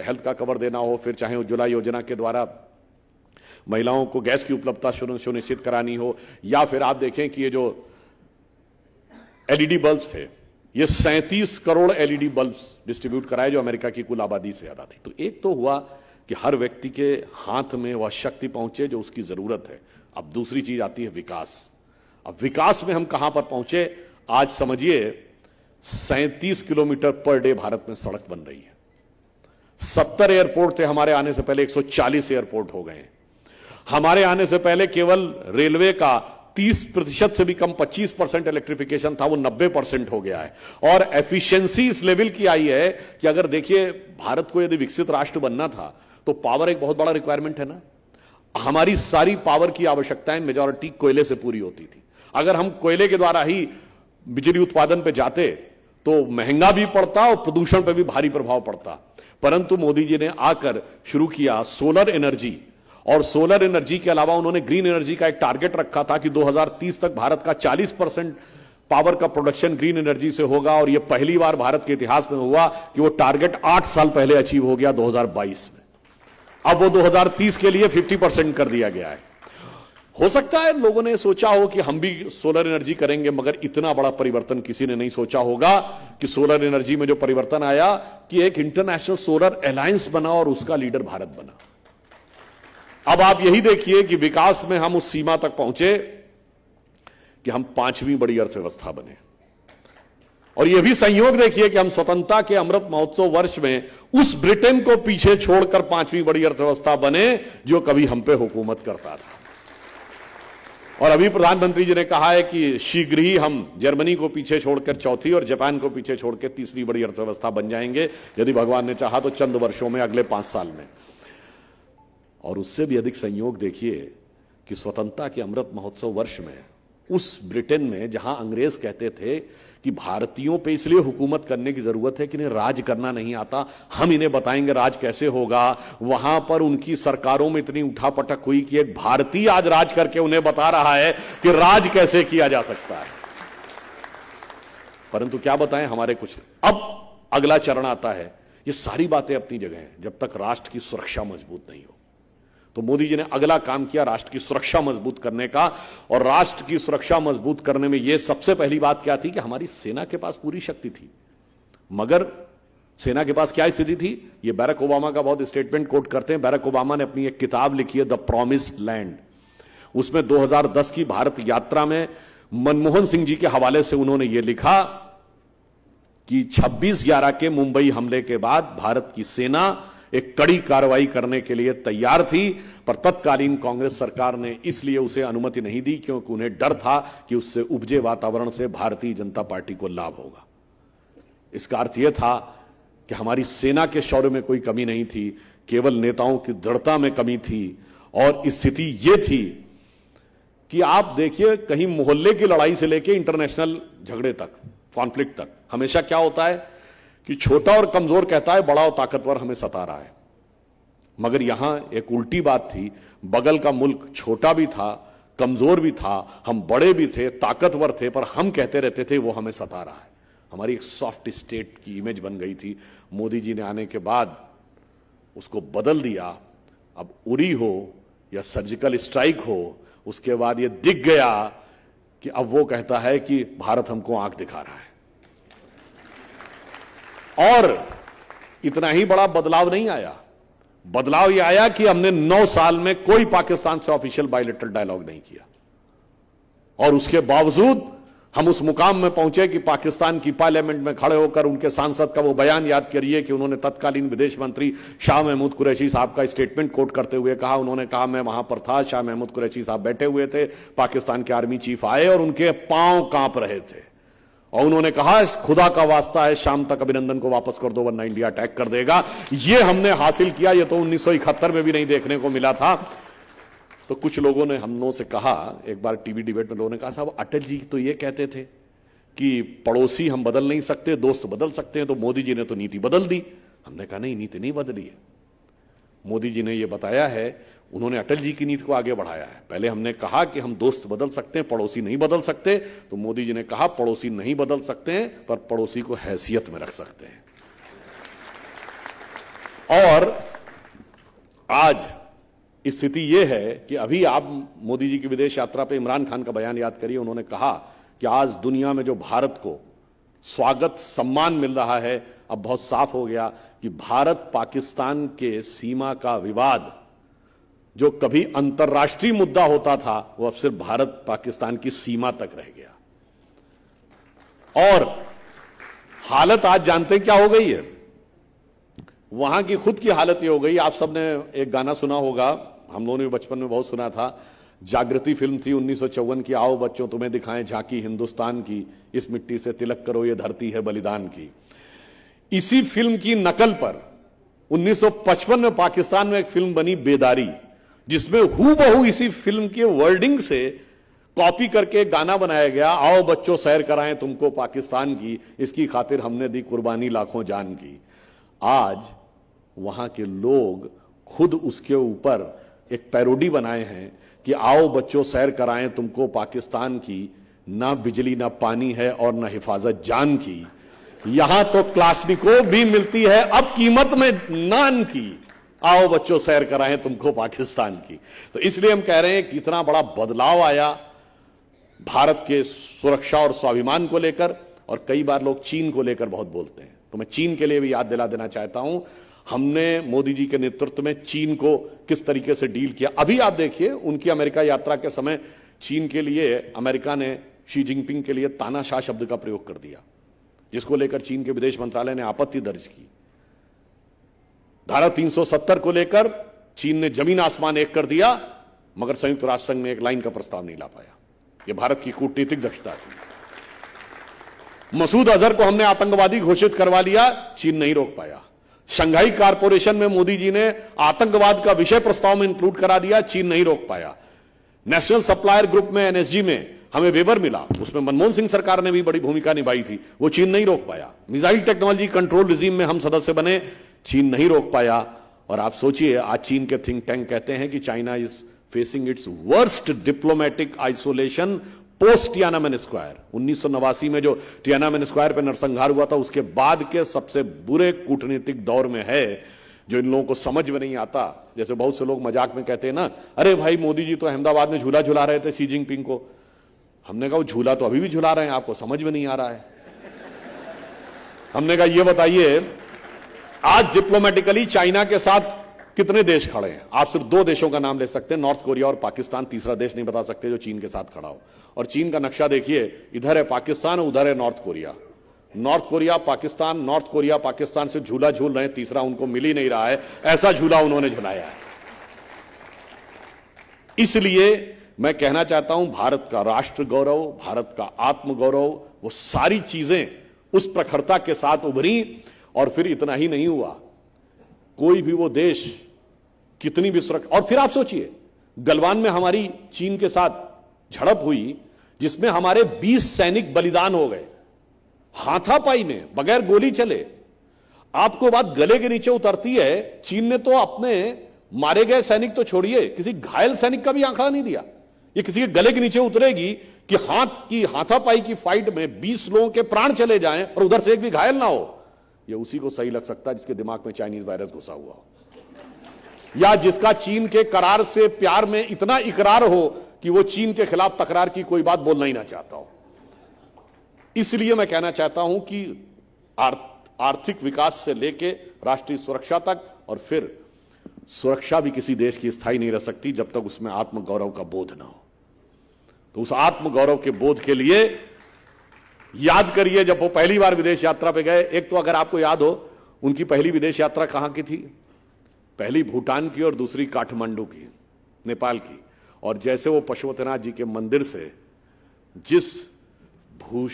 हेल्थ का कवर देना हो, फिर चाहे उज्ज्वला योजना के द्वारा महिलाओं को गैस की उपलब्धता सुनिश्चित करानी हो, या फिर आप देखें कि ये जो एलईडी बल्ब्स थे, ये 37 करोड़ एलईडी बल्ब्स डिस्ट्रीब्यूट कराए जो अमेरिका की कुल आबादी से ज्यादा थी। तो एक तो हुआ कि हर व्यक्ति के हाथ में वह शक्ति पहुंचे जो उसकी जरूरत है। अब दूसरी चीज आती है विकास। अब विकास में हम कहां पर पहुंचे? आज समझिए 37 किलोमीटर पर डे भारत में सड़क बन रही है। 70 एयरपोर्ट थे हमारे आने से पहले, 140 एयरपोर्ट हो गए। हमारे आने से पहले केवल रेलवे का 30% से भी कम 25% इलेक्ट्रिफिकेशन था, वो 90% हो गया है। और एफिशिएंसी इस लेवल की आई है कि अगर देखिए, भारत को यदि विकसित राष्ट्र बनना था तो पावर एक बहुत बड़ा रिक्वायरमेंट है ना। हमारी सारी पावर की आवश्यकताएं मेजॉरिटी कोयले से पूरी होती थी। अगर हम कोयले के द्वारा ही बिजली उत्पादन पे जाते तो महंगा भी पड़ता और प्रदूषण पे भी भारी प्रभाव पड़ता। परंतु मोदी जी ने आकर शुरू किया सोलर एनर्जी, और सोलर एनर्जी के अलावा उन्होंने ग्रीन एनर्जी का एक टारगेट रखा था कि 2030 तक भारत का 40% पावर का प्रोडक्शन ग्रीन एनर्जी से होगा। और यह पहली बार भारत के इतिहास में हुआ कि वो टारगेट 8 साल पहले अचीव हो गया, 2022 में। अब वो 2030 के लिए 50% कर दिया गया है। हो सकता है लोगों ने सोचा हो कि हम भी सोलर एनर्जी करेंगे, मगर इतना बड़ा परिवर्तन किसी ने नहीं सोचा होगा कि सोलर एनर्जी में जो परिवर्तन आया कि एक इंटरनेशनल सोलर अलायंस बना और उसका लीडर भारत बना। अब आप यही देखिए कि विकास में हम उस सीमा तक पहुंचे कि हम 5वीं बड़ी अर्थव्यवस्था बने। और यह भी संयोग देखिए कि हम स्वतंत्रता के अमृत महोत्सव वर्ष में उस ब्रिटेन को पीछे छोड़कर 5वीं बड़ी अर्थव्यवस्था बने जो कभी हम पे हुकूमत करता था। और अभी प्रधानमंत्री जी ने कहा है कि शीघ्र ही हम जर्मनी को पीछे छोड़कर चौथी और जापान को पीछे छोड़कर तीसरी बड़ी अर्थव्यवस्था बन जाएंगे, यदि भगवान ने चाहा तो चंद वर्षों में, अगले 5 साल में। और उससे भी अधिक संयोग देखिए कि स्वतंत्रता के अमृत महोत्सव वर्ष में उस ब्रिटेन में जहां अंग्रेज कहते थे कि भारतीयों पे इसलिए हुकूमत करने की जरूरत है कि इन्हें राज करना नहीं आता, हम इन्हें बताएंगे राज कैसे होगा, वहां पर उनकी सरकारों में इतनी उठापटक हुई कि एक भारतीय आज राज करके उन्हें बता रहा है कि राज कैसे किया जा सकता है। परंतु क्या बताएं, हमारे कुछ अब अगला चरण आता है। ये सारी बातें अपनी जगह हैं जब तक राष्ट्र की सुरक्षा मजबूत नहीं हो। तो मोदी जी ने अगला काम किया राष्ट्र की सुरक्षा मजबूत करने का। और राष्ट्र की सुरक्षा मजबूत करने में यह सबसे पहली बात क्या थी कि हमारी सेना के पास पूरी शक्ति थी, मगर सेना के पास क्या स्थिति थी? यह बैरक ओबामा का बहुत स्टेटमेंट कोट करते हैं। बैरक ओबामा ने अपनी एक किताब लिखी है द प्रॉमिस्ड लैंड। उसमें 2010 की भारत यात्रा में मनमोहन सिंह जी के हवाले से उन्होंने यह लिखा कि 26/11 के मुंबई हमले के बाद भारत की सेना एक कड़ी कार्रवाई करने के लिए तैयार थी, पर तत्कालीन कांग्रेस सरकार ने इसलिए उसे अनुमति नहीं दी क्योंकि उन्हें डर था कि उससे उपजे वातावरण से भारतीय जनता पार्टी को लाभ होगा। इसका अर्थ यह था कि हमारी सेना के शौर्य में कोई कमी नहीं थी, केवल नेताओं की दृढ़ता में कमी थी। और स्थिति यह थी कि आप देखिए, कहीं मोहल्ले की लड़ाई से लेकर इंटरनेशनल झगड़े तक, कॉन्फ्लिक्ट तक, हमेशा क्या होता है कि छोटा और कमजोर कहता है बड़ा और ताकतवर हमें सता रहा है। मगर यहां एक उल्टी बात थी, बगल का मुल्क छोटा भी था, कमजोर भी था, हम बड़े भी थे, ताकतवर थे, पर हम कहते रहते थे वो हमें सता रहा है। हमारी एक सॉफ्ट स्टेट की इमेज बन गई थी। मोदी जी ने आने के बाद उसको बदल दिया। अब उरी हो या सर्जिकल स्ट्राइक हो, उसके बाद यह दिख गया कि अब वो कहता है कि भारत हमको आंख दिखा रहा है। और इतना ही बड़ा बदलाव नहीं आया, बदलाव यह आया कि हमने 9 साल में कोई पाकिस्तान से ऑफिशियल बायलैटरल डायलॉग नहीं किया। और उसके बावजूद हम उस मुकाम में पहुंचे कि पाकिस्तान की पार्लियामेंट में खड़े होकर उनके सांसद का वो बयान याद करिए कि उन्होंने तत्कालीन विदेश मंत्री शाह महमूद कुरैशी साहब का स्टेटमेंट कोट करते हुए कहा, उन्होंने कहा मैं वहां पर था, शाह महमूद कुरैशी साहब बैठे हुए थे, पाकिस्तान के आर्मी चीफ आए और उनके पांव कांप रहे थे और उन्होंने कहा खुदा का वास्ता है शाम तक अभिनंदन को वापस कर दो वरना इंडिया अटैक कर देगा। यह हमने हासिल किया, यह तो 1971 में भी नहीं देखने को मिला था। तो कुछ लोगों ने हम लोगों से कहा, एक बार टीवी डिबेट में लोगों ने कहा साहब अटल जी तो यह कहते थे कि पड़ोसी हम बदल नहीं सकते, दोस्त बदल सकते हैं, तो मोदी जी ने तो नीति बदल दी। हमने कहा नहीं, नीति नहीं बदली है। मोदी जी ने यह बताया है, उन्होंने अटल जी की नीति को आगे बढ़ाया है। पहले हमने कहा कि हम दोस्त बदल सकते हैं, पड़ोसी नहीं बदल सकते, तो मोदी जी ने कहा पड़ोसी नहीं बदल सकते हैं पर पड़ोसी को हैसियत में रख सकते हैं। और आज स्थिति यह है कि अभी आप मोदी जी की विदेश यात्रा पे इमरान खान का बयान याद करिए। उन्होंने कहा कि आज दुनिया में जो भारत को स्वागत सम्मान मिल रहा है, अब बहुत साफ हो गया कि भारत पाकिस्तान के सीमा का विवाद जो कभी अंतर्राष्ट्रीय मुद्दा होता था, वो अब सिर्फ भारत पाकिस्तान की सीमा तक रह गया। और हालत आज जानते हैं क्या हो गई है? वहां की खुद की हालत ये हो गई। आप सबने एक गाना सुना होगा, हम लोगों ने भी बचपन में बहुत सुना था। जागृति फिल्म थी 1954 की, आओ बच्चों तुम्हें दिखाएं झांकी हिंदुस्तान की, इस मिट्टी से तिलक करो ये धरती है बलिदान की। इसी फिल्म की नकल पर 1955 में पाकिस्तान में एक फिल्म बनी बेदारी, जिसमें हूबहू इसी फिल्म के वर्डिंग से कॉपी करके गाना बनाया गया, आओ बच्चों सैर कराएं तुमको पाकिस्तान की, इसकी खातिर हमने दी कुर्बानी लाखों जान की। आज वहां के लोग खुद उसके ऊपर एक पैरोडी बनाए हैं कि आओ बच्चों सैर कराएं तुमको पाकिस्तान की, ना बिजली ना पानी है और ना हिफाजत जान की। यहां तो क्लासनिकोव भी मिलती है अब कीमत में नान की, आओ बच्चों सैर कराएं तुमको पाकिस्तान की। तो इसलिए हम कह रहे हैं कि इतना बड़ा बदलाव आया भारत के सुरक्षा और स्वाभिमान को लेकर। और कई बार लोग चीन को लेकर बहुत बोलते हैं, तो मैं चीन के लिए भी याद दिला देना चाहता हूं, हमने मोदी जी के नेतृत्व में चीन को किस तरीके से डील किया। अभी आप देखिए, उनकी अमेरिका यात्रा के समय चीन के लिए अमेरिका ने शी जिनपिंग के लिए तानाशाह शब्द का प्रयोग कर दिया, जिसको लेकर चीन के विदेश मंत्रालय ने आपत्ति दर्ज की। धारा 370 को लेकर चीन ने जमीन आसमान एक कर दिया, मगर संयुक्त राष्ट्र संघ में एक लाइन का प्रस्ताव नहीं ला पाया। यह भारत की कूटनीतिक दक्षता थी। मसूद अजहर को हमने आतंकवादी घोषित करवा लिया, चीन नहीं रोक पाया। शंघाई कॉरपोरेशन में मोदी जी ने आतंकवाद का विषय प्रस्ताव में इंक्लूड करा दिया, चीन नहीं रोक पाया। नेशनल सप्लायर ग्रुप में एनएसजी में हमें वेवर मिला, उसमें मनमोहन सिंह सरकार ने भी बड़ी भूमिका निभाई थी, वो चीन नहीं रोक पाया। मिसाइल टेक्नोलॉजी कंट्रोल रिजीम में हम सदस्य बने, चीन नहीं रोक पाया। और आप सोचिए, आज चीन के थिंक टैंक कहते हैं कि China is facing its worst diplomatic isolation post Tiananmen Square. 1989 में जो टियानामेन स्क्वायर पर नरसंहार हुआ था, उसके बाद के सबसे बुरे कूटनीतिक दौर में है, जो इन लोगों को समझ में नहीं आता। जैसे बहुत से लोग मजाक में कहते हैं ना, अरे भाई मोदी जी तो अहमदाबाद में झूला झुला रहे थे शी जिनपिंग को। हमने कहा वो झूला तो अभी भी झुला रहे हैं, आपको समझ में नहीं आ रहा है। हमने कहा ये बताइए, आज डिप्लोमेटिकली चाइना के साथ कितने देश खड़े हैं? आप सिर्फ दो देशों का नाम ले सकते हैं, नॉर्थ कोरिया और पाकिस्तान। तीसरा देश नहीं बता सकते जो चीन के साथ खड़ा हो। और चीन का नक्शा देखिए, इधर है पाकिस्तान, उधर है north Korea. North Korea Pakistan, north Korea Pakistan से झूला झूल रहे हैं, तीसरा उनको मिल ही नहीं रहा है, ऐसा झूला उन्होंने झुलाया है। इसलिए मैं कहना चाहता हूं, भारत का राष्ट्र गौरव, भारत का आत्म गौरव, वो सारी चीजें उस प्रखरता के साथ उभरी। और फिर इतना ही नहीं हुआ, कोई भी वो देश कितनी भी सुरक्षा। और फिर आप सोचिए, गलवान में हमारी चीन के साथ झड़प हुई, जिसमें हमारे 20 सैनिक बलिदान हो गए, हाथापाई में, बगैर गोली चले। आपको बात गले के नीचे उतरती है, चीन ने तो अपने मारे गए सैनिक तो छोड़िए, किसी घायल सैनिक का भी आंकड़ा नहीं दिया। ये किसी के गले के नीचे उतरेगी कि हाथापाई की फाइट में 20 लोगों के प्राण चले जाएं और उधर से एक भी घायल ना हो। ये उसी को सही लग सकता है जिसके दिमाग में चाइनीज वायरस घुसा हुआ हो, या जिसका चीन के करार से प्यार में इतना इकरार हो कि वो चीन के खिलाफ तकरार की कोई बात बोलना ही ना चाहता हो। इसलिए मैं कहना चाहता हूं कि आर्थिक विकास से लेकर राष्ट्रीय सुरक्षा तक, और फिर सुरक्षा भी किसी देश की स्थायी नहीं रह सकती जब तक उसमें आत्मगौरव का बोध ना हो। तो उस आत्मगौरव के बोध के लिए याद करिए, जब वो पहली बार विदेश यात्रा पे गए, एक तो अगर आपको याद हो, उनकी पहली विदेश यात्रा कहां की थी? पहली भूटान की और दूसरी काठमांडू की, नेपाल की। और जैसे वो पशुपतिनाथ जी के मंदिर से जिस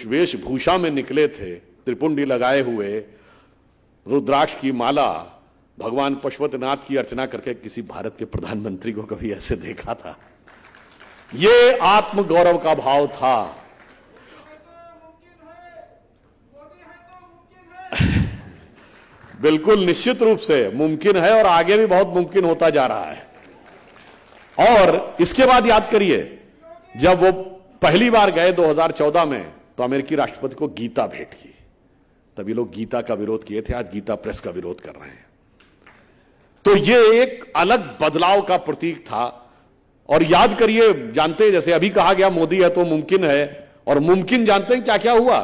वेशभूषा में निकले थे, त्रिपुंडी लगाए हुए, रुद्राक्ष की माला, भगवान पशुपतिनाथ की अर्चना करके, किसी भारत के प्रधानमंत्री को कभी ऐसे देखा था? ये आत्मगौरव का भाव था। बिल्कुल निश्चित रूप से मुमकिन है, और आगे भी बहुत मुमकिन होता जा रहा है। और इसके बाद याद करिए, जब वो पहली बार गए 2014 में, तो अमेरिकी राष्ट्रपति को गीता भेंट की। तभी लोग गीता का विरोध किए थे, आज गीता प्रेस का विरोध कर रहे हैं। तो ये एक अलग बदलाव का प्रतीक था। और याद करिए, जानते हैं जैसे अभी कहा गया मोदी है तो मुमकिन है, और मुमकिन जानते हैं क्या क्या हुआ।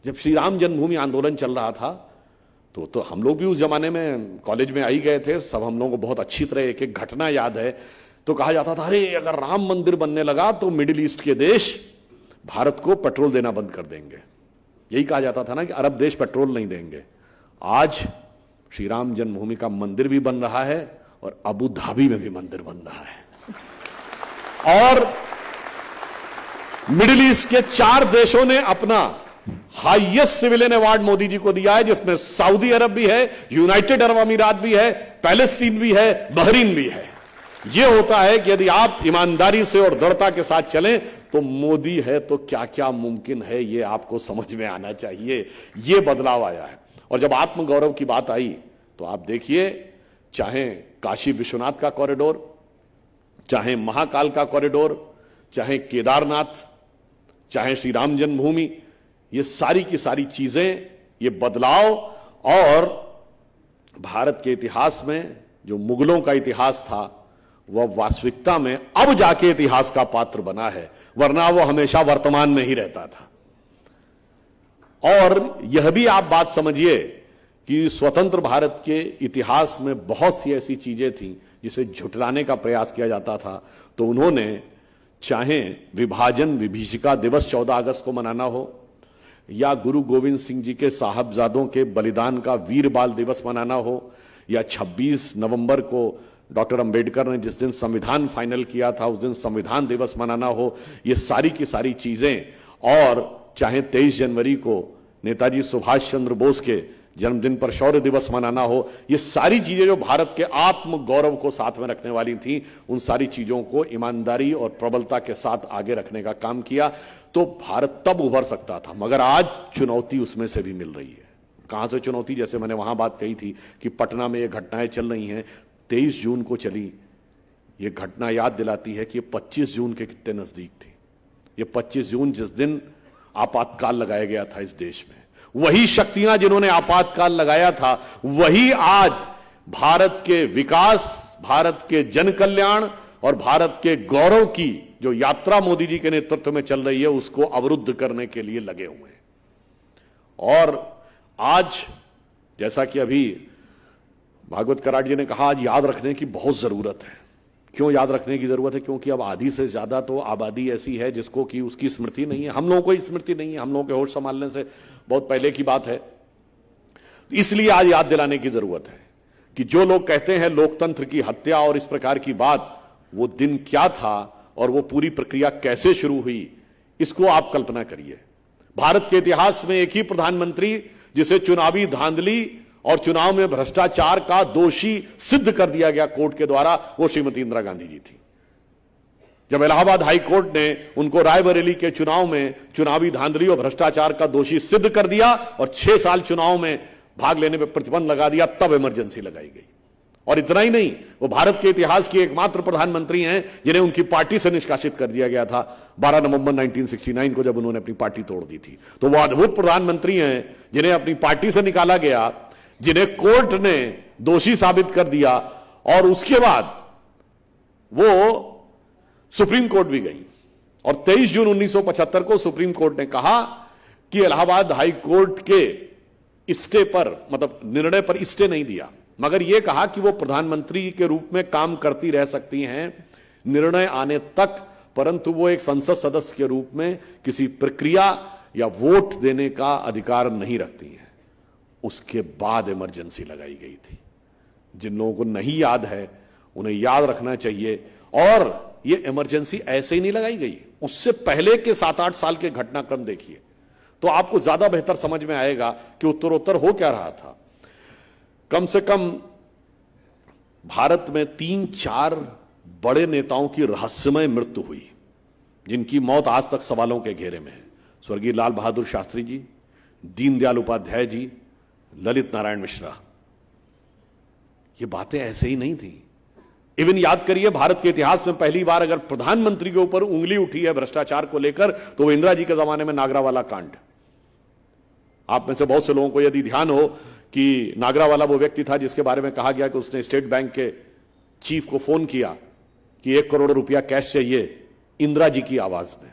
जब श्री राम जन्मभूमि आंदोलन चल रहा था तो हम लोग भी उस जमाने में कॉलेज में आई गए थे, सब हम लोगों को बहुत अच्छी तरह एक एक घटना याद है। तो कहा जाता था अरे अगर राम मंदिर बनने लगा तो मिडिल ईस्ट के देश भारत को पेट्रोल देना बंद कर देंगे। यही कहा जाता था ना कि अरब देश पेट्रोल नहीं देंगे। आज श्री राम जन्मभूमि का मंदिर भी बन रहा है और अबू धाबी में भी मंदिर बन रहा है, और मिडिल ईस्ट के 4 देशों ने अपना highest civilian award Modi ji को दिया है, जिसमें सऊदी अरब भी है, यूनाइटेड अरब अमीरात भी है, पैलेस्टीन भी है, बहरीन भी है। यह होता है कि यदि आप ईमानदारी से और दृढ़ता के साथ चलें तो मोदी है तो क्या क्या मुमकिन है, यह आपको समझ में आना चाहिए। यह बदलाव आया है। और जब आत्मगौरव की बात आई तो आप देखिए, चाहे काशी विश्वनाथ का कॉरिडोर, चाहे महाकाल का कॉरिडोर, चाहे केदारनाथ, चाहे श्री राम जन्मभूमि, ये सारी की सारी चीजें, ये बदलाव और भारत के इतिहास में जो मुगलों का इतिहास था वह वास्तविकता में अब जाके इतिहास का पात्र बना है, वरना वो हमेशा वर्तमान में ही रहता था। और यह भी आप बात समझिए कि स्वतंत्र भारत के इतिहास में बहुत सी ऐसी चीजें थीं जिसे झुठलाने का प्रयास किया जाता था। तो उन्होंने चाहे विभाजन विभीषिका दिवस 14 अगस्त को मनाना हो, या गुरु गोविंद सिंह जी के साहबजादों के बलिदान का वीर बाल दिवस मनाना हो, या 26 नवंबर को डॉक्टर अंबेडकर ने जिस दिन संविधान फाइनल किया था उस दिन संविधान दिवस मनाना हो, ये सारी की सारी चीजें, और चाहे 23 जनवरी को नेताजी सुभाष चंद्र बोस के जन्मदिन पर शौर्य दिवस मनाना हो, ये सारी चीजें जो भारत के आत्म गौरव को साथ में रखने वाली थी, उन सारी चीजों को ईमानदारी और प्रबलता के साथ आगे रखने का काम किया तो भारत तब उभर सकता था। मगर आज चुनौती उसमें से भी मिल रही है। कहां से चुनौती? जैसे मैंने वहां बात कही थी कि पटना में ये घटनाएं चल रही हैं, 23 जून को चली, ये घटना याद दिलाती है कि ये 25 जून के कितने नजदीक थी। ये 25 जून जिस दिन आपातकाल लगाया गया था इस देश में, वही शक्तियां जिन्होंने आपातकाल लगाया था वही आज भारत के विकास, भारत के जन कल्याण और भारत के गौरव की जो यात्रा मोदी जी के नेतृत्व में चल रही है उसको अवरुद्ध करने के लिए लगे हुए हैं। और आज जैसा कि अभी भागवत कराड़ जी ने कहा, आज याद रखने की बहुत जरूरत है। क्यों याद रखने की जरूरत है? क्योंकि अब आधी से ज्यादा तो आबादी ऐसी है जिसको कि उसकी स्मृति नहीं है। हम लोगों को स्मृति नहीं है, हम लोगों के होश संभालने से बहुत पहले की बात है। इसलिए आज याद दिलाने की जरूरत है कि जो लोग कहते हैं लोकतंत्र की हत्या और इस प्रकार की बात, वो दिन क्या था और वो पूरी प्रक्रिया कैसे शुरू हुई, इसको आप कल्पना करिए। भारत के इतिहास में एक ही प्रधानमंत्री जिसे चुनावी धांधली और चुनाव में भ्रष्टाचार का दोषी सिद्ध कर दिया गया कोर्ट के द्वारा, वो श्रीमती इंदिरा गांधी जी थी। जब इलाहाबाद हाई कोर्ट ने उनको रायबरेली के चुनाव में चुनावी धांधली और भ्रष्टाचार का दोषी सिद्ध कर दिया और 6 साल चुनाव में भाग लेने पर प्रतिबंध लगा दिया, तब इमरजेंसी लगाई गई। और इतना ही नहीं, वो भारत के इतिहास की एकमात्र प्रधानमंत्री हैं जिन्हें उनकी पार्टी से निष्कासित कर दिया गया था 12 नवंबर 1969 को, जब उन्होंने अपनी पार्टी तोड़ दी थी। तो वो अद्भुत प्रधानमंत्री हैं जिन्हें अपनी पार्टी से निकाला गया, जिन्हें कोर्ट ने दोषी साबित कर दिया, और उसके बाद वो सुप्रीम कोर्ट भी गई। और 23 जून 1975 को सुप्रीम कोर्ट ने कहा कि इलाहाबाद हाई कोर्ट के स्टे पर, मतलब निर्णय पर स्टे नहीं दिया, मगर यह कहा कि वो प्रधानमंत्री के रूप में काम करती रह सकती हैं निर्णय आने तक, परंतु वो एक संसद सदस्य के रूप में किसी प्रक्रिया या वोट देने का अधिकार नहीं रखती हैं। उसके बाद इमरजेंसी लगाई गई थी। जिन लोगों को नहीं याद है उन्हें याद रखना चाहिए। और यह इमरजेंसी ऐसे ही नहीं लगाई गई, उससे पहले के 7-8 साल के घटनाक्रम देखिए तो आपको ज्यादा बेहतर समझ में आएगा कि उत्तरोत्तर हो क्या रहा था। कम से कम भारत में 3-4 बड़े नेताओं की रहस्यमय मृत्यु हुई, जिनकी मौत आज तक सवालों के घेरे में है। स्वर्गीय लाल बहादुर शास्त्री जी, दीनदयाल उपाध्याय जी, ललित नारायण मिश्रा। ये बातें ऐसे ही नहीं थी। इवन याद करिए, भारत के इतिहास में पहली बार अगर प्रधानमंत्री के ऊपर उंगली उठी है भ्रष्टाचार को लेकर तो वो इंदिरा जी के जमाने में नागरावाला कांड। आप में से बहुत से लोगों को यदि ध्यान हो कि नागरावाला वो व्यक्ति था जिसके बारे में कहा गया कि उसने स्टेट बैंक के चीफ को फोन किया कि 1 करोड़ रुपया कैश चाहिए इंदिरा जी की आवाज में,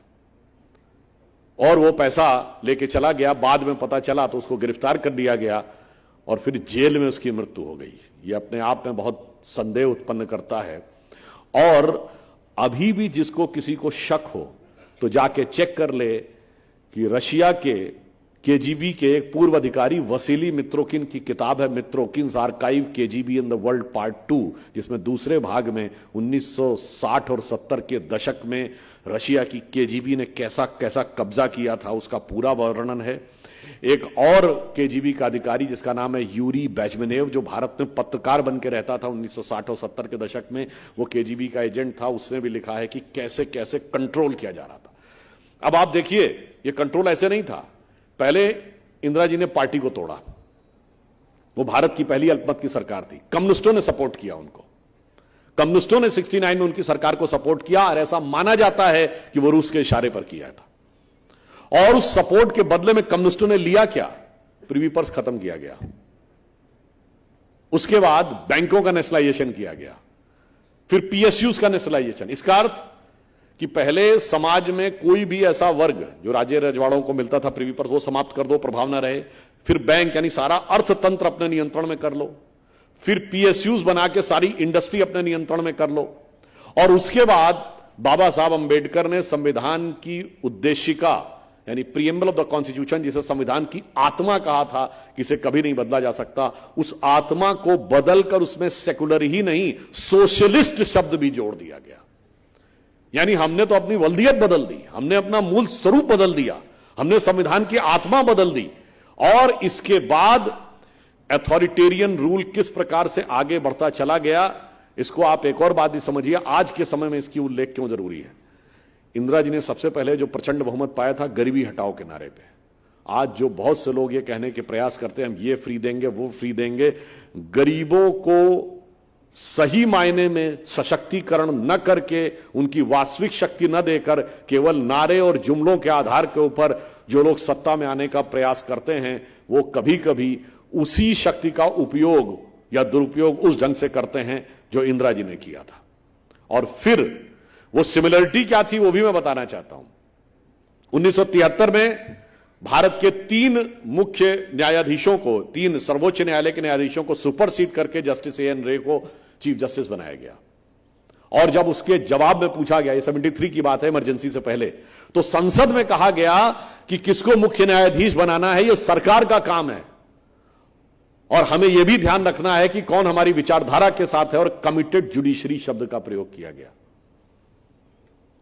और वो पैसा लेके चला गया। बाद में पता चला तो उसको गिरफ्तार कर लिया गया और फिर जेल में उसकी मृत्यु हो गई। ये अपने आप में बहुत संदेह उत्पन्न करता है। और अभी भी जिसको किसी को शक हो तो जाके चेक कर ले कि रशिया के केजीबी के एक पूर्व अधिकारी वसीली मित्रोकिन की किताब है Mitrokhin's archive KGB in the world part 2, जिसमें दूसरे भाग में 1960 और 70 के दशक में रशिया की केजीबी ने कैसा कैसा कब्जा किया था उसका पूरा वर्णन है। एक और केजीबी का अधिकारी जिसका नाम है यूरी बेजमेनेव, जो भारत में पत्रकार बन के रहता था 1960 और 70 के दशक में, वो केजीबी का एजेंट था। उसने भी लिखा है कि कैसे कैसे कंट्रोल किया जा रहा था। अब आप देखिए, ये कंट्रोल ऐसे नहीं था। पहले इंदिरा जी ने पार्टी को तोड़ा, वो भारत की पहली अल्पमत की सरकार थी, कम्युनिस्टों ने सपोर्ट किया उनको। कम्युनिस्टों ने 69 में उनकी सरकार को सपोर्ट किया और ऐसा माना जाता है कि वो रूस के इशारे पर किया था। और उस सपोर्ट के बदले में कम्युनिस्टों ने लिया क्या? प्रिवी पर्स खत्म किया गया, उसके बाद बैंकों का नेशनलाइजेशन किया गया, फिर पीएसयूज का नेशनलाइजेशन। इसका अर्थ कि पहले समाज में कोई भी ऐसा वर्ग जो राजे रजवाड़ों को मिलता था प्रिवी पर्स, वो समाप्त कर दो, प्रभाव ना रहे। फिर बैंक यानी सारा अर्थतंत्र अपने नियंत्रण में कर लो, फिर पीएसयूज बना के सारी इंडस्ट्री अपने नियंत्रण में कर लो। और उसके बाद बाबा साहब अंबेडकर ने संविधान की उद्देशिका यानी प्रीएम्बल ऑफ द कॉन्स्टिट्यूशन, जिसे संविधान की आत्मा कहा था कि इसे कभी नहीं बदला जा सकता, उस आत्मा को बदलकर उसमें सेकुलर ही नहीं सोशलिस्ट शब्द भी जोड़ दिया गया। यानी हमने तो अपनी वल्दियत बदल दी, हमने अपना मूल स्वरूप बदल दिया, हमने संविधान की आत्मा बदल दी। और इसके बाद अथॉरिटेरियन रूल किस प्रकार से आगे बढ़ता चला गया, इसको आप एक और बात भी समझिए। आज के समय में इसकी उल्लेख क्यों जरूरी है? इंदिरा जी ने सबसे पहले जो प्रचंड बहुमत पाया था गरीबी हटाओ के नारे पे। आज जो बहुत से लोग ये कहने के प्रयास करते हैं हम ये फ्री देंगे वो फ्री देंगे, गरीबों को सही मायने में सशक्तिकरण न करके, उनकी वास्तविक शक्ति न देकर, केवल नारे और जुमलों के आधार के ऊपर जो लोग सत्ता में आने का प्रयास करते हैं, वो कभी कभी उसी शक्ति का उपयोग या दुरुपयोग उस ढंग से करते हैं जो इंदिरा जी ने किया था। और फिर वो सिमिलरिटी क्या थी वो भी मैं बताना चाहता हूं। 1973 में भारत के 3 मुख्य न्यायाधीशों को, 3 सर्वोच्च न्यायालय के न्यायाधीशों को सुपरसीड करके जस्टिस एएन रे को चीफ जस्टिस बनाया गया। और जब उसके जवाब में पूछा गया, ये 73 की बात है, इमरजेंसी से पहले, तो संसद में कहा गया कि किसको मुख्य न्यायाधीश बनाना है यह सरकार का काम है और हमें यह भी ध्यान रखना है कि कौन हमारी विचारधारा के साथ है, और कमिटेड जुडिशरी शब्द का प्रयोग किया गया।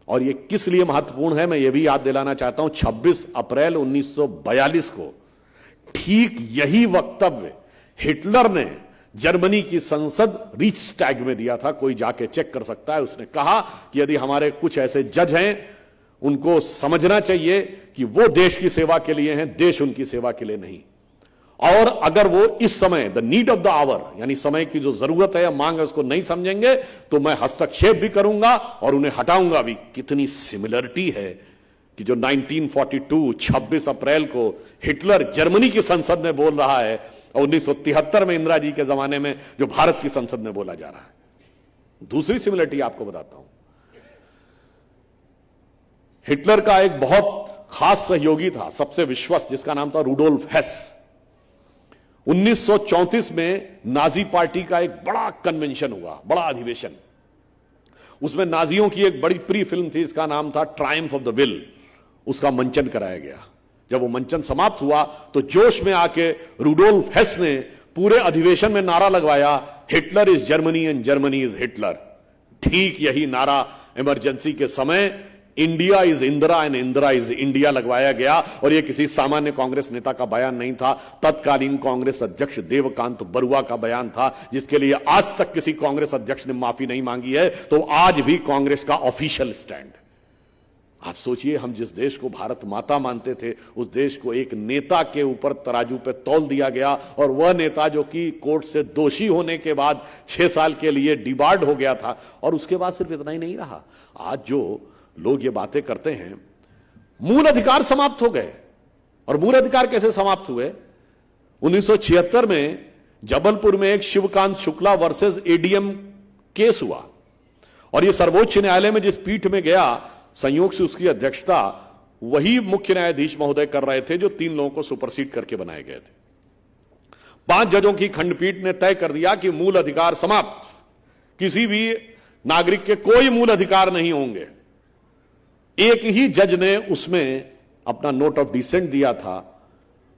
और यह किस लिए महत्वपूर्ण है मैं यह भी याद दिलाना चाहता हूं। 26 अप्रैल 1942 को ठीक यही वक्तव्य हिटलर ने जर्मनी की संसद रीचस्टैग में दिया था। कोई जाके चेक कर सकता है। उसने कहा कि यदि हमारे कुछ ऐसे जज हैं, उनको समझना चाहिए कि वो देश की सेवा के लिए हैं, देश उनकी सेवा के लिए नहीं। और अगर वो इस समय the need of the hour यानी समय की जो जरूरत है या मांग है उसको नहीं समझेंगे तो मैं हस्तक्षेप भी करूंगा और उन्हें हटाऊंगा भी। कितनी सिमिलरिटी है कि जो 1942 26 अप्रैल को हिटलर जर्मनी की संसद में बोल रहा है और 1973 में इंदिरा जी के जमाने में जो भारत की संसद में बोला जा रहा है। दूसरी सिमिलरिटी आपको बताता हूं। हिटलर का एक बहुत खास सहयोगी था, सबसे विश्वस्त, जिसका नाम था रुडोल्फ हेस। 1934 में नाजी पार्टी का एक बड़ा कन्वेंशन हुआ, बड़ा अधिवेशन। उसमें नाजियों की एक बड़ी प्री फिल्म थी, इसका नाम था ट्रायम्फ ऑफ द विल। उसका मंचन कराया गया। जब वो मंचन समाप्त हुआ तो जोश में आके रुडोल्फ हेस ने पूरे अधिवेशन में नारा लगवाया, Hitler is Germany and Germany is Hitler. ठीक यही नारा इमरजेंसी के समय India is Indira and Indira is India लगवाया गया। और यह किसी सामान्य कांग्रेस नेता का बयान नहीं था, तत्कालीन कांग्रेस अध्यक्ष देवकांत बरुआ का बयान था, जिसके लिए आज तक किसी कांग्रेस अध्यक्ष ने माफी नहीं मांगी है। तो आज भी कांग्रेस का ऑफिशियल स्टैंड। आप सोचिए, हम जिस देश को भारत माता मानते थे, उस देश को एक नेता के ऊपर तराजू पे तौल दिया गया, और वह नेता जो कि कोर्ट से दोषी होने के बाद 6 साल के लिए डिबार्ड हो गया था। और उसके बाद सिर्फ इतना ही नहीं रहा, आज जो लोग ये बातें करते हैं, मूल अधिकार समाप्त हो गए। और मूल अधिकार कैसे समाप्त हुए? 1976 में जबलपुर में एक Shivkant Shukla versus ADM case हुआ और यह सर्वोच्च न्यायालय में जिस पीठ में गया, संयोग से उसकी अध्यक्षता वही मुख्य न्यायाधीश महोदय कर रहे थे जो 3 लोगों को सुपरसीड करके बनाए गए थे। 5 जजों की खंडपीठ ने तय कर दिया कि मूल अधिकार समाप्त, किसी भी नागरिक के कोई मूल अधिकार नहीं होंगे। एक ही जज ने उसमें अपना नोट ऑफ डिसेंट दिया था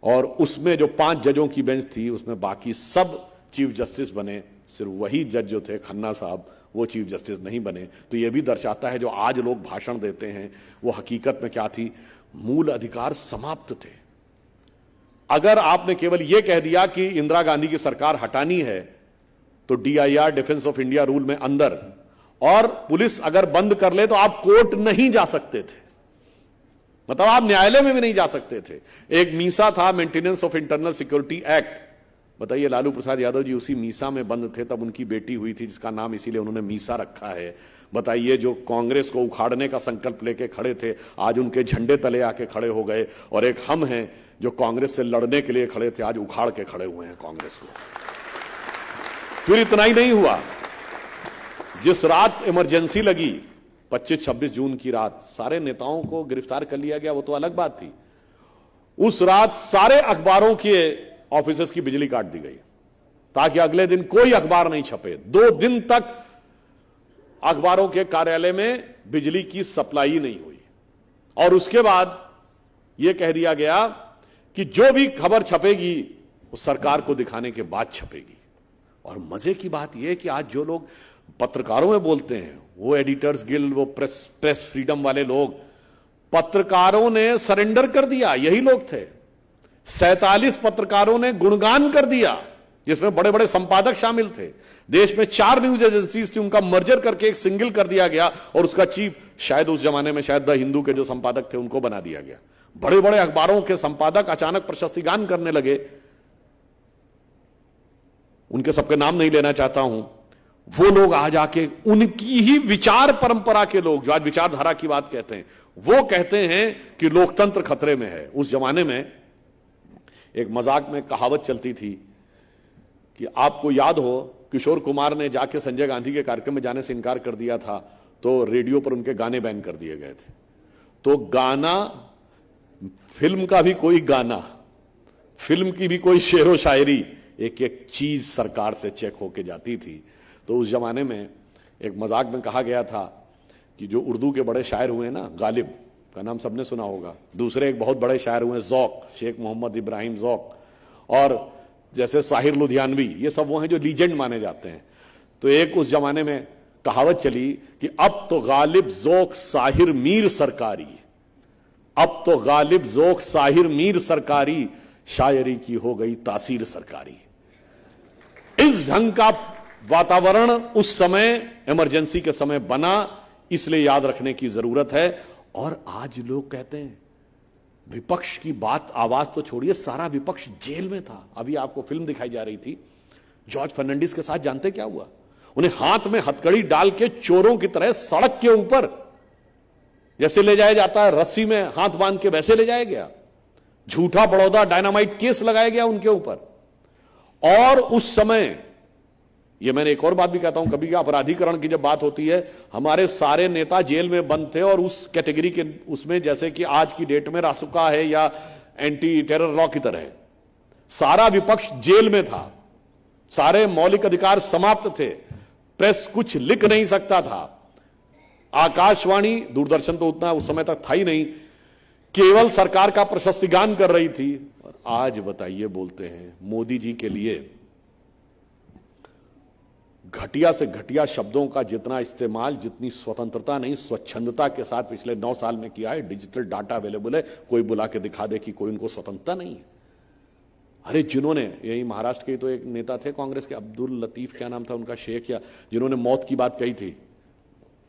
और उसमें जो 5 जजों की बेंच थी उसमें बाकी सब चीफ जस्टिस बने, सिर्फ वही जज जो थे खन्ना साहब वो चीफ जस्टिस नहीं बने। तो यह भी दर्शाता है जो आज लोग भाषण देते हैं वो हकीकत में क्या थी, मूल अधिकार समाप्त थे। अगर आपने केवल यह कह दिया कि इंदिरा गांधी की सरकार हटानी है तो DIR, defence of India rule में अंदर, और पुलिस अगर बंद कर ले तो आप कोर्ट नहीं जा सकते थे, मतलब आप न्यायालय में भी नहीं जा सकते थे। एक मीसा था, maintenance of internal security act, बताइए लालू प्रसाद यादव जी उसी मीसा में बंद थे, तब उनकी बेटी हुई थी जिसका नाम इसीलिए उन्होंने मीसा रखा है। बताइए जो कांग्रेस को उखाड़ने का संकल्प लेके खड़े थे आज उनके झंडे तले आके खड़े हो गए, और एक हम हैं जो कांग्रेस से लड़ने के लिए खड़े थे आज उखाड़ के खड़े हुए हैं कांग्रेस को। फिर इतना ही नहीं हुआ, जिस रात इमरजेंसी लगी 25-26 जून की रात, सारे नेताओं को गिरफ्तार कर लिया गया, वो तो अलग बात थी। उस रात सारे अखबारों के ऑफिसर्स की बिजली काट दी गई ताकि अगले दिन कोई अखबार नहीं छपे। 2 दिन तक अखबारों के कार्यालय में बिजली की सप्लाई नहीं हुई और उसके बाद यह कह दिया गया कि जो भी खबर छपेगी वो सरकार को दिखाने के बाद छपेगी। और मजे की बात यह है कि आज जो लोग पत्रकारों में बोलते हैं, वो एडिटर्स गिल्ड, वो प्रेस फ्रीडम वाले लोग, पत्रकारों ने सरेंडर कर दिया, यही लोग थे। 47 पत्रकारों ने गुणगान कर दिया जिसमें बड़े बड़े संपादक शामिल थे। देश में 4 न्यूज एजेंसीज थी, उनका मर्जर करके एक सिंगल कर दिया गया और उसका चीफ शायद उस जमाने में शायद द हिंदू के जो संपादक थे उनको बना दिया गया। बड़े बड़े अखबारों के संपादक अचानक प्रशस्ति गान करने लगे, उनके सबके नाम नहीं लेना चाहता हूं। वो लोग आज आके उनकी ही विचार परंपरा के लोग जो आज विचारधारा की बात कहते हैं, वो कहते हैं कि लोकतंत्र खतरे में है। उस जमाने में एक मजाक में कहावत चलती थी कि आपको याद हो किशोर कुमार ने जाके संजय गांधी के कार्यक्रम में जाने से इनकार कर दिया था तो रेडियो पर उनके गाने बैन कर दिए गए थे। तो गाना, फिल्म का भी कोई गाना, फिल्म की भी कोई शेरो शायरी, एक एक चीज सरकार से चेक होके जाती थी। तो उस जमाने में एक मजाक में कहा गया था कि जो उर्दू के बड़े शायर हुए ना, गालिब का नाम सबने सुना होगा, दूसरे एक बहुत बड़े शायर हुए ज़ौक़, शेख मोहम्मद इब्राहिम ज़ौक़, और जैसे साहिर लुधियानवी, ये सब वो हैं जो लीजेंड माने जाते हैं। तो एक उस जमाने में कहावत चली कि अब तो गालिब ज़ौक़ साहिर मीर सरकारी, अब तो गालिब ज़ौक़ साहिर मीर सरकारी, शायरी की हो गई तासीर सरकारी। इस ढंग का वातावरण उस समय इमरजेंसी के समय बना, इसलिए याद रखने की जरूरत है। और आज लोग कहते हैं विपक्ष की बात, आवाज तो छोड़िए, सारा विपक्ष जेल में था। अभी आपको फिल्म दिखाई जा रही थी जॉर्ज फर्नांडिस के साथ, जानते क्या हुआ? उन्हें हाथ में हथकड़ी डाल के चोरों की तरह सड़क के ऊपर जैसे ले जाया जाता है, रस्सी में हाथ बांध के वैसे ले जाया गया। झूठा बड़ौदा डायनामाइट केस लगाया गया उनके ऊपर। और उस समय, यह मैंने एक और बात भी कहता हूं, कभी अपराधीकरण की जब बात होती है, हमारे सारे नेता जेल में बंद थे और उस कैटेगरी के उसमें, जैसे कि आज की डेट में रासुका है या एंटी टेरर लॉ की तरह, सारा विपक्ष जेल में था, सारे मौलिक अधिकार समाप्त थे, प्रेस कुछ लिख नहीं सकता था, आकाशवाणी, दूरदर्शन तो उतना उस समय तक था ही नहीं, केवल सरकार का प्रशस्तिगान कर रही थी। और आज बताइए, बोलते हैं मोदी जी के लिए घटिया से घटिया शब्दों का जितना इस्तेमाल, जितनी स्वतंत्रता नहीं स्वच्छंदता के साथ पिछले 9 साल में किया है। डिजिटल डाटा अवेलेबल है, कोई बुला के दिखा दे कि कोई उनको स्वतंत्रता नहीं है। अरे जिन्होंने, यही महाराष्ट्र के तो एक नेता थे कांग्रेस के, अब्दुल लतीफ क्या नाम था उनका, शेख, या जिन्होंने मौत की बात कही थी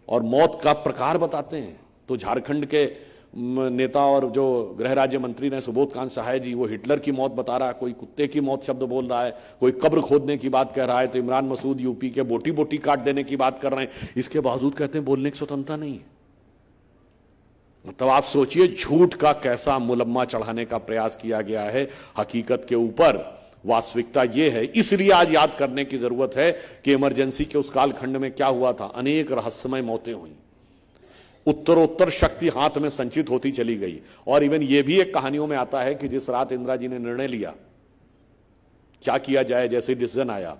और मौत का प्रकार बताते हैं। तो झारखंड के नेता और जो गृह राज्य मंत्री ने सुबोध कांत सहाय जी, वो हिटलर की मौत बता रहा है, कोई कुत्ते की मौत शब्द बोल रहा है, कोई कब्र खोदने की बात कह रहा है, तो इमरान मसूद यूपी के बोटी बोटी काट देने की बात कर रहे हैं। इसके बावजूद कहते हैं बोलने की स्वतंत्रता नहीं है। मतलब आप सोचिए झूठ का कैसा मुलम्मा चढ़ाने का प्रयास किया गया है हकीकत के ऊपर। वास्तविकता यह है। इसलिए आज याद करने की जरूरत है कि इमरजेंसी के उस कालखंड में क्या हुआ था। अनेक रहस्यमय मौतें हुई, उत्तरोत्तर शक्ति हाथ में संचित होती चली गई। और इवन यह भी एक कहानियों में आता है कि जिस रात इंदिरा जी ने निर्णय लिया क्या किया जाए, जैसे डिसीजन आया,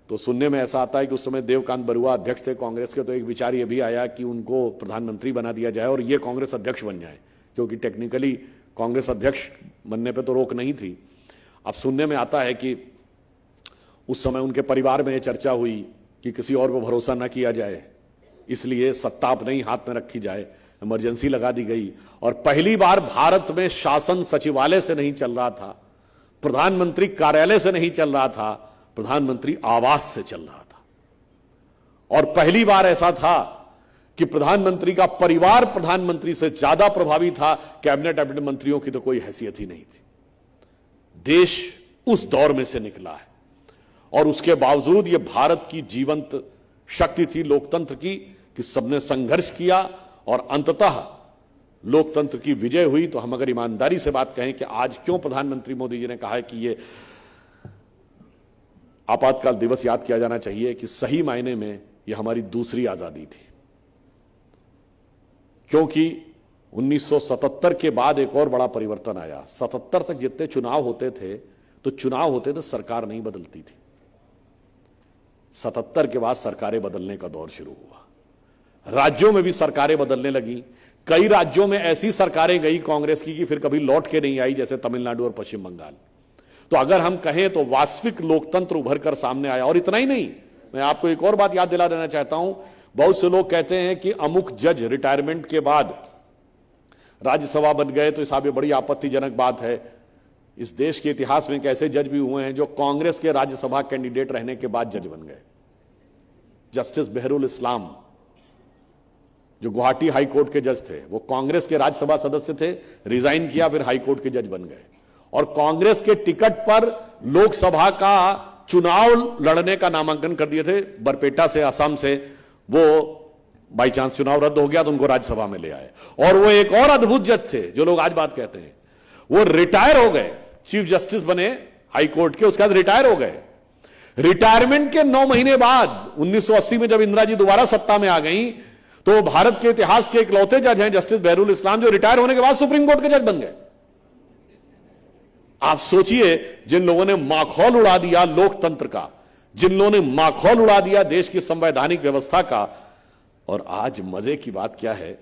तो सुनने में ऐसा आता है कि उस समय देवकांत बरुआ अध्यक्ष थे कांग्रेस के, तो एक विचार यह भी आया कि उनको प्रधानमंत्री बना दिया जाए और यह कांग्रेस अध्यक्ष बन जाए, क्योंकि टेक्निकली कांग्रेस अध्यक्ष बनने पर तो रोक नहीं थी। अब सुनने में आता है कि उस समय उनके परिवार में यह चर्चा हुई कि किसी और पर भरोसा न किया जाए, इसलिए सत्ता अपने ही हाथ में रखी जाए, इमरजेंसी लगा दी गई। और पहली बार भारत में शासन सचिवालय से नहीं चल रहा था, प्रधानमंत्री कार्यालय से नहीं चल रहा था, प्रधानमंत्री आवास से चल रहा था। और पहली बार ऐसा था कि प्रधानमंत्री का परिवार प्रधानमंत्री से ज्यादा प्रभावी था, कैबिनेट मंत्रियों की तो कोई हैसियत ही नहीं थी। देश उस दौर में से निकला है और उसके बावजूद यह भारत की जीवंत शक्ति थी लोकतंत्र की कि सबने संघर्ष किया और अंततः लोकतंत्र की विजय हुई। तो हम अगर ईमानदारी से बात कहें कि आज क्यों प्रधानमंत्री मोदी जी ने कहा है कि यह आपातकाल दिवस याद किया जाना चाहिए, कि सही मायने में यह हमारी दूसरी आजादी थी। क्योंकि 1977 के बाद एक और बड़ा परिवर्तन आया। 77 तक जितने चुनाव होते थे तो चुनाव होते थे, सरकार नहीं बदलती थी। 77 के बाद सरकारें बदलने का दौर शुरू हुआ, राज्यों में भी सरकारें बदलने लगी। कई राज्यों में ऐसी सरकारें गई कांग्रेस की कि फिर कभी लौट के नहीं आई, जैसे तमिलनाडु और पश्चिम बंगाल। तो अगर हम कहें तो वास्तविक लोकतंत्र उभर कर सामने आया। और इतना ही नहीं, मैं आपको एक और बात याद दिला देना चाहता हूं। बहुत से लोग कहते हैं कि अमुक जज रिटायरमेंट के बाद राज्यसभा बन गए, तो साहब ये बड़ी आपत्तिजनक बात है। इस देश के इतिहास में कैसे जज भी हुए हैं जो कांग्रेस के राज्यसभा कैंडिडेट रहने के बाद जज बन गए। जस्टिस बहरुल इस्लाम जो गुवाहाटी हाई कोर्ट के जज थे, वो कांग्रेस के राज्यसभा सदस्य थे, रिजाइन किया, फिर हाई कोर्ट के जज बन गए। और कांग्रेस के टिकट पर लोकसभा का चुनाव लड़ने का नामांकन कर दिए थे, बरपेटा से, असम से। वो बाई चांस चुनाव रद्द हो गया तो उनको राज्यसभा में ले आए। और वो एक और अद्भुत जज थे जो लोग आज बात कहते हैं, वो रिटायर हो गए, चीफ जस्टिस बने हाई कोर्ट के, उसके बाद रिटायर हो गए। रिटायरमेंट के 9 महीने बाद 1980 में जब इंदिरा जी दोबारा सत्ता में आ गई, तो भारत के इतिहास के इकलौते जज हैं जस्टिस बहरुल इस्लाम जो रिटायर होने के बाद सुप्रीम कोर्ट के जज बन गए। आप सोचिए, जिन लोगों ने माखौल उड़ा दिया लोकतंत्र का, जिन लोगों ने माखौल उड़ा दिया देश की संवैधानिक व्यवस्था का, और आज मजे की बात क्या है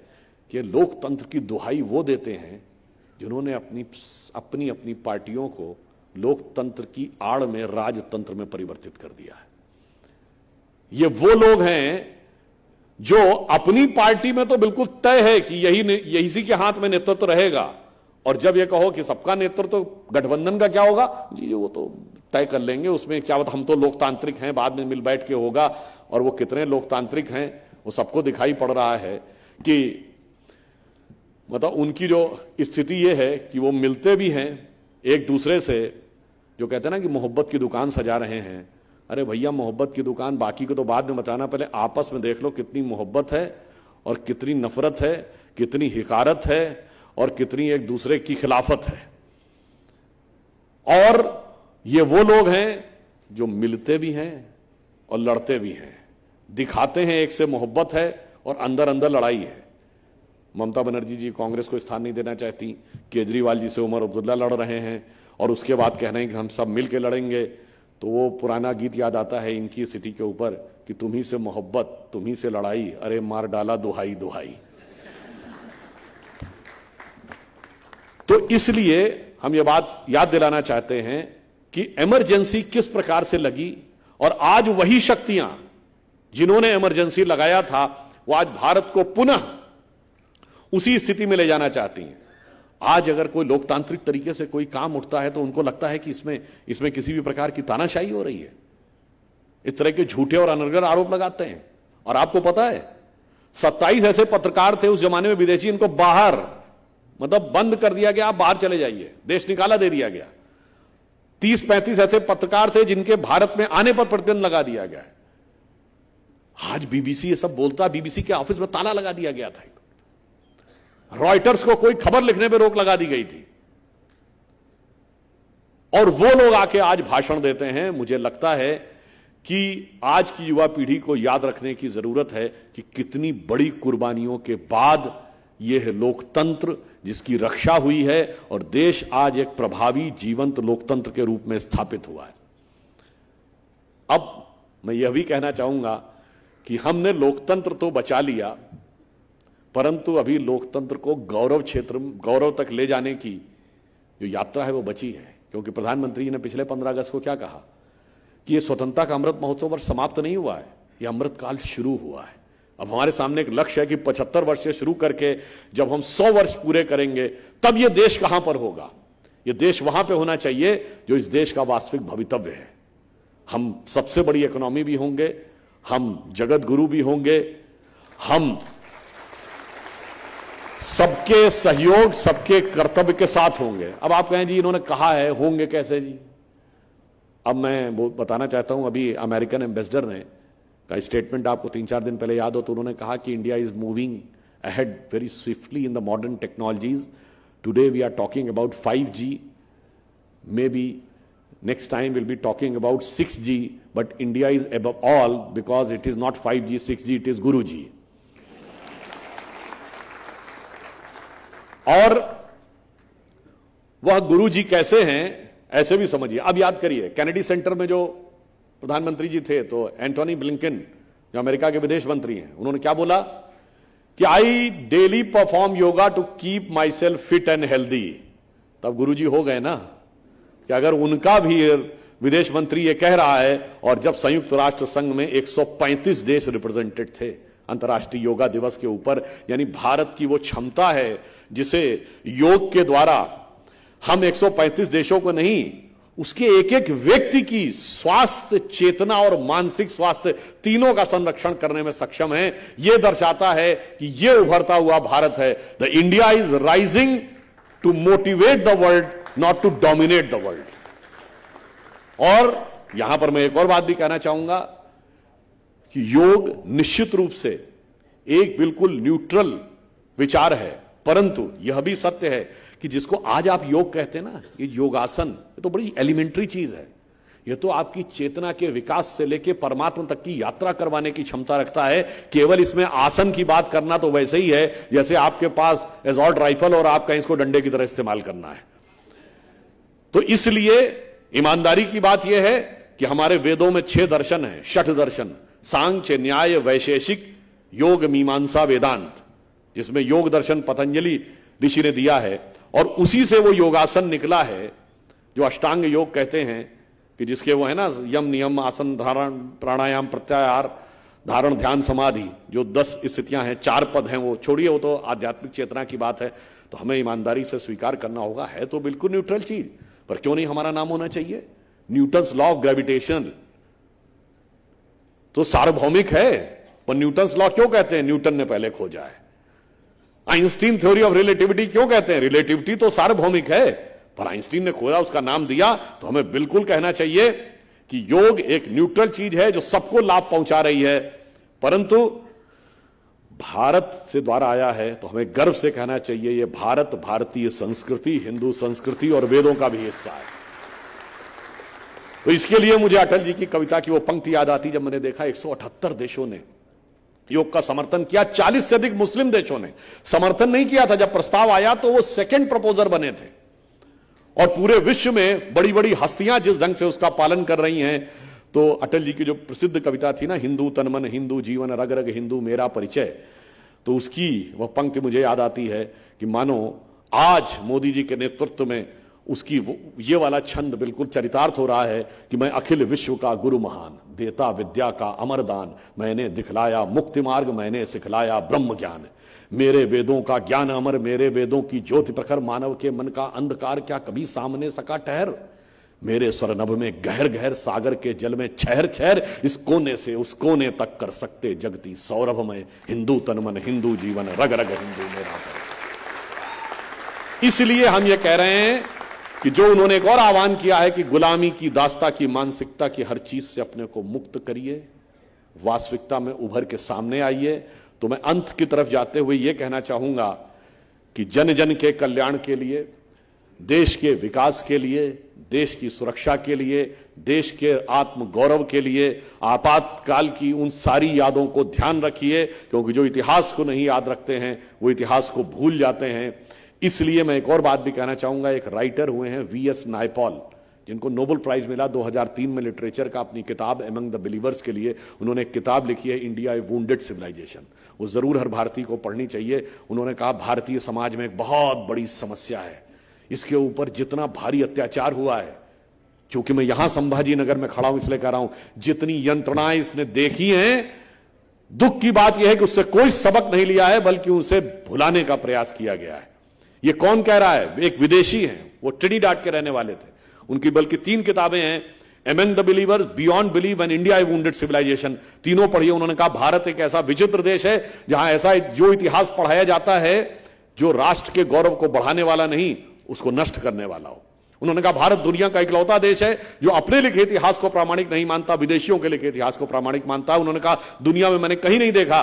कि लोकतंत्र की दुहाई वो देते हैं जिन्होंने अपनी अपनी पार्टियों को लोकतंत्र की आड़ में राजतंत्र में परिवर्तित कर दिया है। ये वो लोग हैं जो अपनी पार्टी में तो बिल्कुल तय है कि यही इसी के हाथ में नेतृत्व रहेगा, और जब ये कहो कि सबका नेतृत्व तो गठबंधन का क्या होगा जी, वो तो तय कर लेंगे, उसमें क्या होता, हम तो लोकतांत्रिक हैं, बाद में मिल बैठ के होगा। और वो कितने लोकतांत्रिक हैं वो सबको दिखाई पड़ रहा है कि मतलब उनकी जो स्थिति ये है कि वो मिलते भी हैं एक दूसरे से, जो कहते हैं ना कि मोहब्बत की दुकान सजा रहे हैं। अरे भैया, मोहब्बत की दुकान बाकी को तो बाद में बताना, पहले आपस में देख लो कितनी मोहब्बत है और कितनी नफरत है, कितनी हिकारत है और कितनी एक दूसरे की खिलाफत है। और ये वो लोग हैं जो मिलते भी हैं और लड़ते भी हैं, दिखाते हैं एक से मोहब्बत है और अंदर अंदर लड़ाई है। ममता बनर्जी जी कांग्रेस को स्थान नहीं देना चाहती, केजरीवाल जी से उमर अब्दुल्ला लड़ रहे हैं, और उसके बाद कह रहे हैं कि हम सब मिलकर लड़ेंगे। तो वो पुराना गीत याद आता है इनकी स्थिति के ऊपर कि तुम्ही से मोहब्बत, तुम्ही से लड़ाई, अरे मार डाला दुहाई दुहाई। तो इसलिए हम ये बात याद दिलाना चाहते हैं कि इमरजेंसी किस प्रकार से लगी, और आज वही शक्तियां जिन्होंने इमरजेंसी लगाया था वो आज भारत को पुनः उसी स्थिति में ले जाना चाहती हैं। आज अगर कोई लोकतांत्रिक तरीके से कोई काम उठता है तो उनको लगता है कि इसमें किसी भी प्रकार की तानाशाही हो रही है। इस तरह के झूठे और अनर्गल आरोप लगाते हैं। और आपको पता है 27 ऐसे पत्रकार थे उस जमाने में विदेशी, इनको बाहर मतलब बंद कर दिया गया, आप बाहर चले जाइए, देश निकाला दे दिया गया। 30-35 ऐसे पत्रकार थे जिनके भारत में आने पर प्रतिबंध लगा दिया गया। आज बीबीसी ये सब बोलता, बीबीसी के ऑफिस में ताला लगा दिया गया था। रॉयटर्स को कोई खबर लिखने पर रोक लगा दी गई थी। और वो लोग आके आज भाषण देते हैं। मुझे लगता है कि आज की युवा पीढ़ी को याद रखने की जरूरत है कि कितनी बड़ी कुर्बानियों के बाद यह लोकतंत्र जिसकी रक्षा हुई है और देश आज एक प्रभावी जीवंत लोकतंत्र के रूप में स्थापित हुआ है। अब मैं यह भी कहना चाहूंगा कि हमने लोकतंत्र तो बचा लिया, परंतु अभी लोकतंत्र को गौरव तक ले जाने की जो यात्रा है वो बची है। क्योंकि प्रधानमंत्री जी ने पिछले 15 अगस्त को क्या कहा कि यह स्वतंत्रता का अमृत महोत्सव वर्ष समाप्त नहीं हुआ है, यह अमृतकाल शुरू हुआ है। अब हमारे सामने एक लक्ष्य है कि 75 वर्ष से शुरू करके जब हम 100 वर्ष पूरे करेंगे तब यह देश कहां पर होगा। यह देश वहां पर होना चाहिए जो इस देश का वास्तविक भवितव्य है। हम सबसे बड़ी इकोनॉमी भी होंगे, हम जगत गुरु भी होंगे, हम सबके सहयोग सबके कर्तव्य के साथ होंगे। अब आप कहें जी इन्होंने कहा है, होंगे कैसे जी। अब मैं वो बताना चाहता हूं, अभी अमेरिकन एम्बेसडर ने का स्टेटमेंट आपको 3-4 दिन पहले याद हो तो उन्होंने कहा कि India is moving ahead very swiftly in the modern technologies. Today we are talking about 5G, maybe next time we'll be talking about 6G, but India is above all because it is not 5G 6G, it is Guruji। और वह गुरुजी कैसे हैं ऐसे भी समझिए। अब याद करिए कैनेडी सेंटर में जो प्रधानमंत्री जी थे तो एंटोनी ब्लिंकन जो अमेरिका के विदेश मंत्री हैं, उन्होंने क्या बोला कि I daily perform yoga to keep myself fit and healthy. तब गुरुजी हो गए ना कि अगर उनका भी विदेश मंत्री ये कह रहा है। और जब संयुक्त राष्ट्र संघ में 135 देश रिप्रेजेंटेड थे अंतर्राष्ट्रीय योगा दिवस के ऊपर, यानी भारत की वो क्षमता है जिसे योग के द्वारा हम 135 देशों को नहीं, उसके एक एक व्यक्ति की स्वास्थ्य चेतना और मानसिक स्वास्थ्य तीनों का संरक्षण करने में सक्षम है। यह दर्शाता है कि यह उभरता हुआ भारत है। The India is rising to motivate the world, not to dominate the world. और यहां पर मैं एक और बात भी कहना चाहूंगा कि योग निश्चित रूप से एक बिल्कुल न्यूट्रल विचार है, परंतु यह भी सत्य है कि जिसको आज आप योग कहते हैं ना, ये योगासन, ये तो बड़ी एलिमेंट्री चीज है। यह तो आपकी चेतना के विकास से लेकर परमात्मा तक की यात्रा करवाने की क्षमता रखता है। केवल इसमें आसन की बात करना तो वैसे ही है जैसे आपके पास एसॉल्ट राइफल और आप कहीं इसको डंडे की तरह इस्तेमाल करना है। तो इसलिए ईमानदारी की बात यह है कि हमारे वेदों में 6 दर्शन हैं, 6 दर्शन, सांख्य, न्याय, वैशेषिक, योग, मीमांसा, वेदांत, जिसमें योग दर्शन पतंजलि ऋषि ने दिया है। और उसी से वो योगासन निकला है जो अष्टांग योग कहते हैं कि जिसके वो है ना यम, नियम, आसन, धारण, प्राणायाम, प्रत्याहार, धारण, ध्यान, समाधि, जो 10 स्थितियां हैं, 4 पद हैं, वो छोड़िए, वो तो आध्यात्मिक चेतना की बात है। तो हमें ईमानदारी से स्वीकार करना होगा, है तो बिल्कुल न्यूट्रल चीज, पर क्यों नहीं हमारा नाम होना चाहिए। न्यूटन्स लॉ ऑफ ग्रेविटेशन तो सार्वभौमिक है, पर न्यूटन्स लॉ क्यों कहते हैं, न्यूटन ने पहले खोजा है। आइंस्टीन थ्योरी ऑफ रिलेटिविटी क्यों कहते हैं, रिलेटिविटी तो सार्वभौमिक है, पर आइंस्टीन ने खोजा, उसका नाम दिया। तो हमें बिल्कुल कहना चाहिए कि योग एक न्यूट्रल चीज है जो सबको लाभ पहुंचा रही है, परंतु भारत से द्वारा आया है तो हमें गर्व से कहना चाहिए यह भारत भारतीय संस्कृति, हिंदू संस्कृति और वेदों का भी हिस्सा है। तो इसके लिए मुझे अटल जी की कविता की वो पंक्ति याद आती जब मैंने देखा 178 देशों ने योग का समर्थन किया, 40 से अधिक मुस्लिम देशों ने समर्थन नहीं किया था। जब प्रस्ताव आया तो वो सेकंड प्रपोजर बने थे। और पूरे विश्व में बड़ी बड़ी हस्तियां जिस ढंग से उसका पालन कर रही हैं, तो अटल जी की जो प्रसिद्ध कविता थी ना, हिंदू तन मन हिंदू जीवन रग रग हिंदू मेरा परिचय, तो उसकी वह पंक्ति मुझे याद आती है कि मानो आज मोदी जी के नेतृत्व में उसकी ये वाला छंद बिल्कुल चरितार्थ हो रहा है कि मैं अखिल विश्व का गुरु महान, देता विद्या का अमरदान, मैंने दिखलाया मुक्ति मार्ग, मैंने सिखलाया ब्रह्म ज्ञान, मेरे वेदों का ज्ञान अमर, मेरे वेदों की ज्योति प्रखर, मानव के मन का अंधकार क्या कभी सामने सका ठहर, मेरे स्वरनभ में गहर गहर सागर के जल में ठहर ठहर, इस कोने से उस कोने तक कर सकते जगती सौरभ में, हिंदू तन मन हिंदू जीवन रग रग हिंदू मेरा। इसलिए हम ये कह रहे हैं कि जो उन्होंने एक और आह्वान किया है कि गुलामी की, दास्ता की, मानसिकता की हर चीज से अपने को मुक्त करिए, वास्तविकता में उभर के सामने आइए। तो मैं अंत की तरफ जाते हुए यह कहना चाहूंगा कि जन जन के कल्याण के लिए, देश के विकास के लिए देश की सुरक्षा के लिए, देश के आत्म गौरव के लिए आपातकाल की उन सारी यादों को ध्यान रखिए, क्योंकि जो इतिहास को नहीं याद रखते हैं वो इतिहास को भूल जाते हैं। इसलिए मैं एक और बात भी कहना चाहूंगा। एक राइटर हुए हैं वीएस नायपॉल, जिनको नोबेल प्राइज मिला 2003 में लिटरेचर का, अपनी किताब एमंग द बिलीवर्स के लिए उन्होंने एक किताब लिखी है, इंडिया ए वुंडेड सिविलाइजेशन। वो जरूर हर भारतीय को पढ़नी चाहिए। उन्होंने कहा भारतीय समाज में एक बहुत बड़ी समस्या है, इसके ऊपर जितना भारी अत्याचार हुआ है, क्योंकि मैं यहां संभाजी नगर में खड़ा हूं इसलिए कह रहा हूं, जितनी यंत्रणाएं इसने देखी हैं, दुख की बात यह है कि उससे कोई सबक नहीं लिया है, बल्कि उसे भुलाने का प्रयास किया गया है। ये कौन कह रहा है? एक विदेशी हैं, वो ट्रिनिडाड के रहने वाले थे। उनकी बल्कि 3 किताबें हैं, among the believers, beyond believe and India a wounded civilization. तीनों पढ़िए। उन्होंने कहा भारत एक ऐसा विचित्र देश है जहां ऐसा जो इतिहास पढ़ाया जाता है जो राष्ट्र के गौरव को बढ़ाने वाला नहीं, उसको नष्ट करने वाला हो। उन्होंने कहा भारत दुनिया का इकलौता देश है जो अपने लिखे इतिहास को प्रामाणिक नहीं मानता, विदेशियों के लिखे इतिहास को प्रामाणिक मानता है। उन्होंने कहा दुनिया में मैंने कहीं नहीं देखा,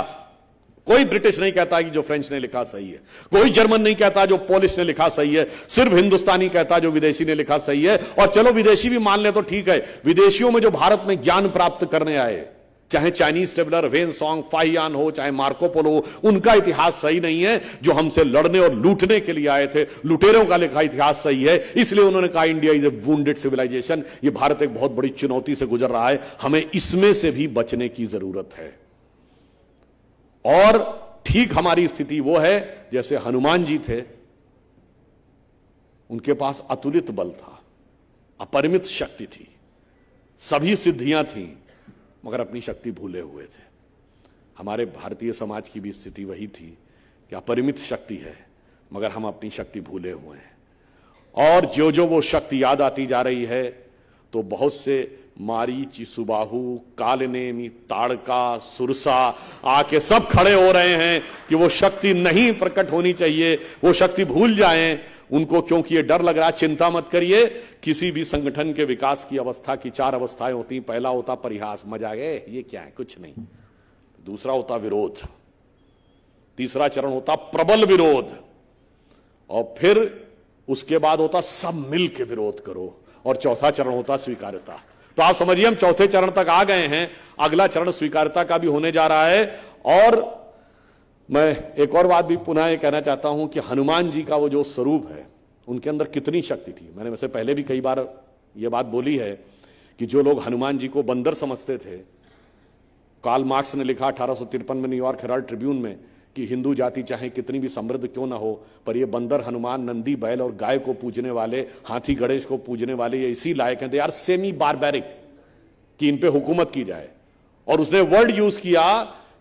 कोई ब्रिटिश नहीं कहता कि जो फ्रेंच ने लिखा सही है, कोई जर्मन नहीं कहता जो पोलिश ने लिखा सही है, सिर्फ हिंदुस्तानी कहता जो विदेशी ने लिखा सही है। और चलो विदेशी भी मान ले तो ठीक है, विदेशियों में जो भारत में ज्ञान प्राप्त करने आए, चाहे Chinese traveller when song, Fahien हो, चाहे मार्को पोलो, उनका इतिहास सही नहीं है। जो हमसे लड़ने और लूटने के लिए आए थे, लुटेरों का लिखा इतिहास सही है। इसलिए उन्होंने कहा India is a wounded civilization. ये भारत एक बहुत बड़ी चुनौती से गुजर रहा है, हमें इसमें से भी बचने की जरूरत है। और ठीक हमारी स्थिति वो है जैसे हनुमान जी थे, उनके पास अतुलित बल था, अपरिमित शक्ति थी, सभी सिद्धियां थीं, मगर अपनी शक्ति भूले हुए थे। हमारे भारतीय समाज की भी स्थिति वही थी कि अपरिमित शक्ति है, मगर हम अपनी शक्ति भूले हुए हैं। और जो जो वो शक्ति याद आती जा रही है, तो बहुत से मारीच, सुबाहु, कालनेमी, ताड़का, सुरसा आके सब खड़े हो रहे हैं कि वो शक्ति नहीं प्रकट होनी चाहिए, वो शक्ति भूल जाएं उनको, क्योंकि ये डर लग रहा है। चिंता मत करिए, किसी भी संगठन के विकास की अवस्था की 4 अवस्थाएं होती हैं। पहला होता परिहास, मजा गए, ये क्या है, कुछ नहीं। दूसरा होता विरोध, तीसरा चरण होता प्रबल विरोध, और फिर उसके बाद होता सब मिल के विरोध करो, और चौथा चरण होता स्वीकार्यता। तो आप समझिए हम चौथे चरण तक आ गए हैं, अगला चरण स्वीकार्यता का भी होने जा रहा है। और मैं एक और बात भी पुनः ये कहना चाहता हूं कि हनुमान जी का वो जो स्वरूप है, उनके अंदर कितनी शक्ति थी। मैंने वैसे पहले भी कई बार ये बात बोली है कि जो लोग हनुमान जी को बंदर समझते थे, कार्ल मार्क्स ने लिखा 1853 में न्यूयॉर्क हेराल्ड ट्रिब्यून में कि हिंदू जाति चाहे कितनी भी समृद्ध क्यों ना हो, पर ये बंदर, हनुमान, नंदी, बैल और गाय को पूजने वाले, हाथी गणेश को पूजने वाले, ये इसी लायक हैं, दे आर सेमी बारबैरिक, कि इन पे हुकूमत की जाए। और उसने वर्ड यूज किया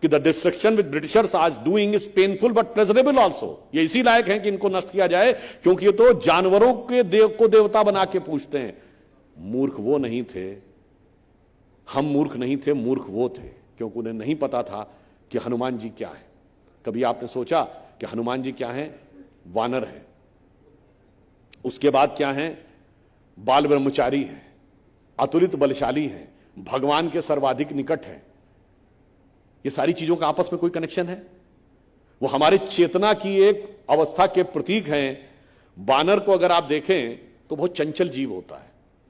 कि द डिस्ट्रक्शन विद ब्रिटिशर्स आज doing is painful but pleasurable also. ये इसी लायक हैं कि इनको नष्ट किया जाए, क्योंकि ये तो जानवरों के देव को देवता बना के पूछते हैं। मूर्ख वो नहीं थे, हम मूर्ख नहीं थे, मूर्ख वो थे, क्योंकि उन्हें नहीं पता था कि हनुमान जी क्या है। कभी आपने सोचा कि हनुमान जी क्या है? वानर है। उसके बाद क्या है? बाल ब्रह्मचारी है, अतुलित बलशाली है, भगवान के सर्वाधिक निकट है। ये सारी चीजों का आपस में कोई कनेक्शन है? वो हमारे चेतना की एक अवस्था के प्रतीक हैं। बानर को अगर आप देखें तो बहुत चंचल जीव होता है।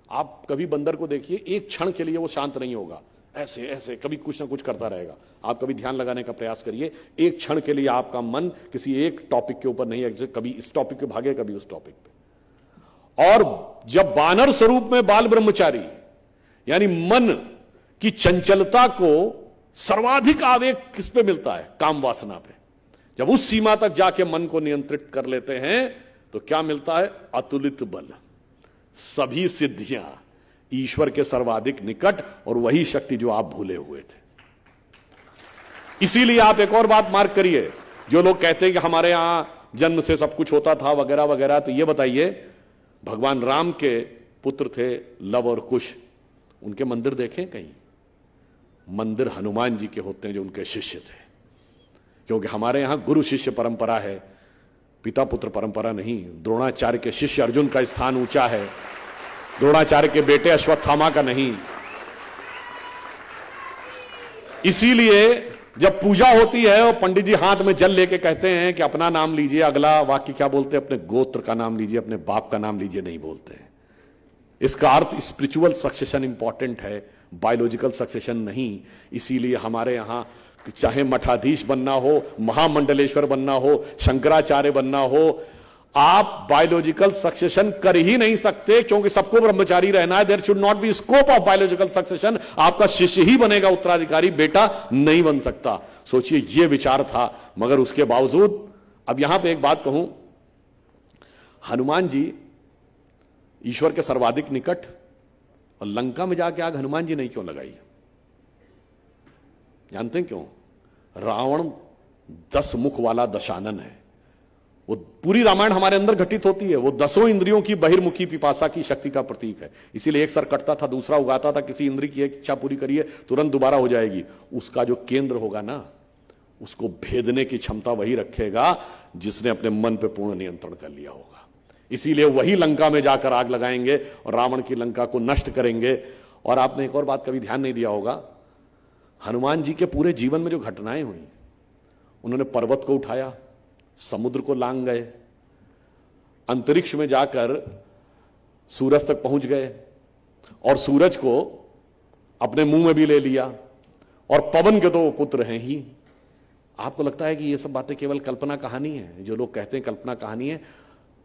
आप कभी बंदर को देखिए, एक क्षण के लिए वो शांत नहीं होगा, ऐसे ऐसे कभी कुछ ना कुछ करता रहेगा। आप कभी ध्यान लगाने का प्रयास करिए, एक क्षण के लिए आपका मन किसी एक टॉपिक के ऊपर नहीं है, कभी इस टॉपिक पे भागे, कभी उस टॉपिक पे। और जब बानर स्वरूप में बाल ब्रह्मचारी, यानी मन की चंचलता को सर्वाधिक आवेग किस पे मिलता है? काम वासना पे। जब उस सीमा तक जाके मन को नियंत्रित कर लेते हैं तो क्या मिलता है? अतुलित बल, सभी सिद्धियां, ईश्वर के सर्वाधिक निकट, और वही शक्ति जो आप भूले हुए थे। इसीलिए आप एक और बात मार्क करिए, जो लोग कहते हैं कि हमारे यहां जन्म से सब कुछ होता था वगैरह वगैरह, तो ये बताइए, भगवान राम के पुत्र थे लव और कुश, उनके मंदिर देखें कहीं? मंदिर हनुमान जी के होते हैं जो उनके शिष्य थे। क्योंकि हमारे यहां गुरु शिष्य परंपरा है, पिता पुत्र परंपरा नहीं। द्रोणाचार्य के शिष्य अर्जुन का स्थान ऊंचा है, द्रोणाचार्य के बेटे अश्वत्थामा का नहीं। इसीलिए जब पूजा होती है और पंडित जी हाथ में जल लेके कहते हैं कि अपना नाम लीजिए, अगला वाक्य क्या बोलते हैं? अपने गोत्र का नाम लीजिए, अपने बाप का नाम लीजिए, नहीं बोलते हैं। इसका अर्थ स्पिरिचुअल सक्सेशन इंपॉर्टेंट है, बायोलॉजिकल सक्सेशन नहीं। इसीलिए हमारे यहां चाहे मठाधीश बनना हो, महामंडलेश्वर बनना हो, शंकराचार्य बनना हो, आप बायोलॉजिकल सक्सेशन कर ही नहीं सकते, क्योंकि सबको ब्रह्मचारी रहना है। There should not be scope of biological succession. आपका शिष्य ही बनेगा उत्तराधिकारी, बेटा नहीं बन सकता। सोचिए, यह विचार था। मगर उसके बावजूद, अब यहां पे एक बात कहूं, हनुमान जी ईश्वर के सर्वाधिक निकट, और लंका में जाके आग हनुमान जी नहीं क्यों लगाई? जानते हैं क्यों? रावण 10 मुख वाला दशानन है। वो पूरी रामायण हमारे अंदर घटित होती है। वो 10 इंद्रियों की बहिर्मुखी पिपासा की शक्ति का प्रतीक है। इसीलिए एक सर कटता था, दूसरा उगाता था। किसी इंद्री की एक इच्छा पूरी करिए, तुरंत दोबारा हो जाएगी। उसका जो केंद्र होगा ना, उसको भेदने की क्षमता वही रखेगा जिसने अपने मन पे पूर्ण नियंत्रण कर लिया होगा। इसीलिए वही लंका में जाकर आग लगाएंगे और रावण की लंका को नष्ट करेंगे। और आपने एक और बात कभी ध्यान नहीं दिया होगा, हनुमान जी के पूरे जीवन में जो घटनाएं हुई, उन्होंने पर्वत को उठाया, समुद्र को लांग गए, अंतरिक्ष में जाकर सूरज तक पहुंच गए, और सूरज को अपने मुंह में भी ले लिया, और पवन के तो वो पुत्र हैं ही। आपको लगता है कि ये सब बातें केवल कल्पना कहानी है? जो लोग कहते हैं कल्पना कहानी है,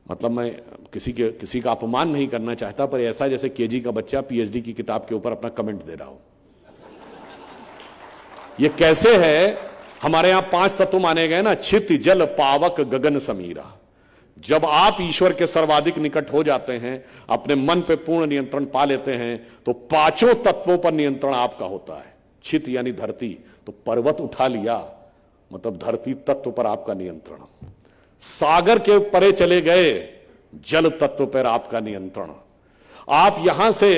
मतलब मैं किसी का अपमान नहीं करना चाहता, पर ऐसा जैसे केजी का बच्चा पीएचडी की किताब के ऊपर अपना कमेंट दे रहा हो। ये कैसे है? हमारे यहां 5 तत्व माने गए ना, छित, जल, पावक, गगन, समीरा। जब आप ईश्वर के सर्वाधिक निकट हो जाते हैं, अपने मन पे पूर्ण नियंत्रण पा लेते हैं, तो 5 तत्वों पर नियंत्रण आपका होता है। छित यानी धरती, तो पर्वत उठा लिया, मतलब धरती तत्व पर आपका नियंत्रण। सागर के परे चले गए, जल तत्व पर आपका नियंत्रण। आप यहां से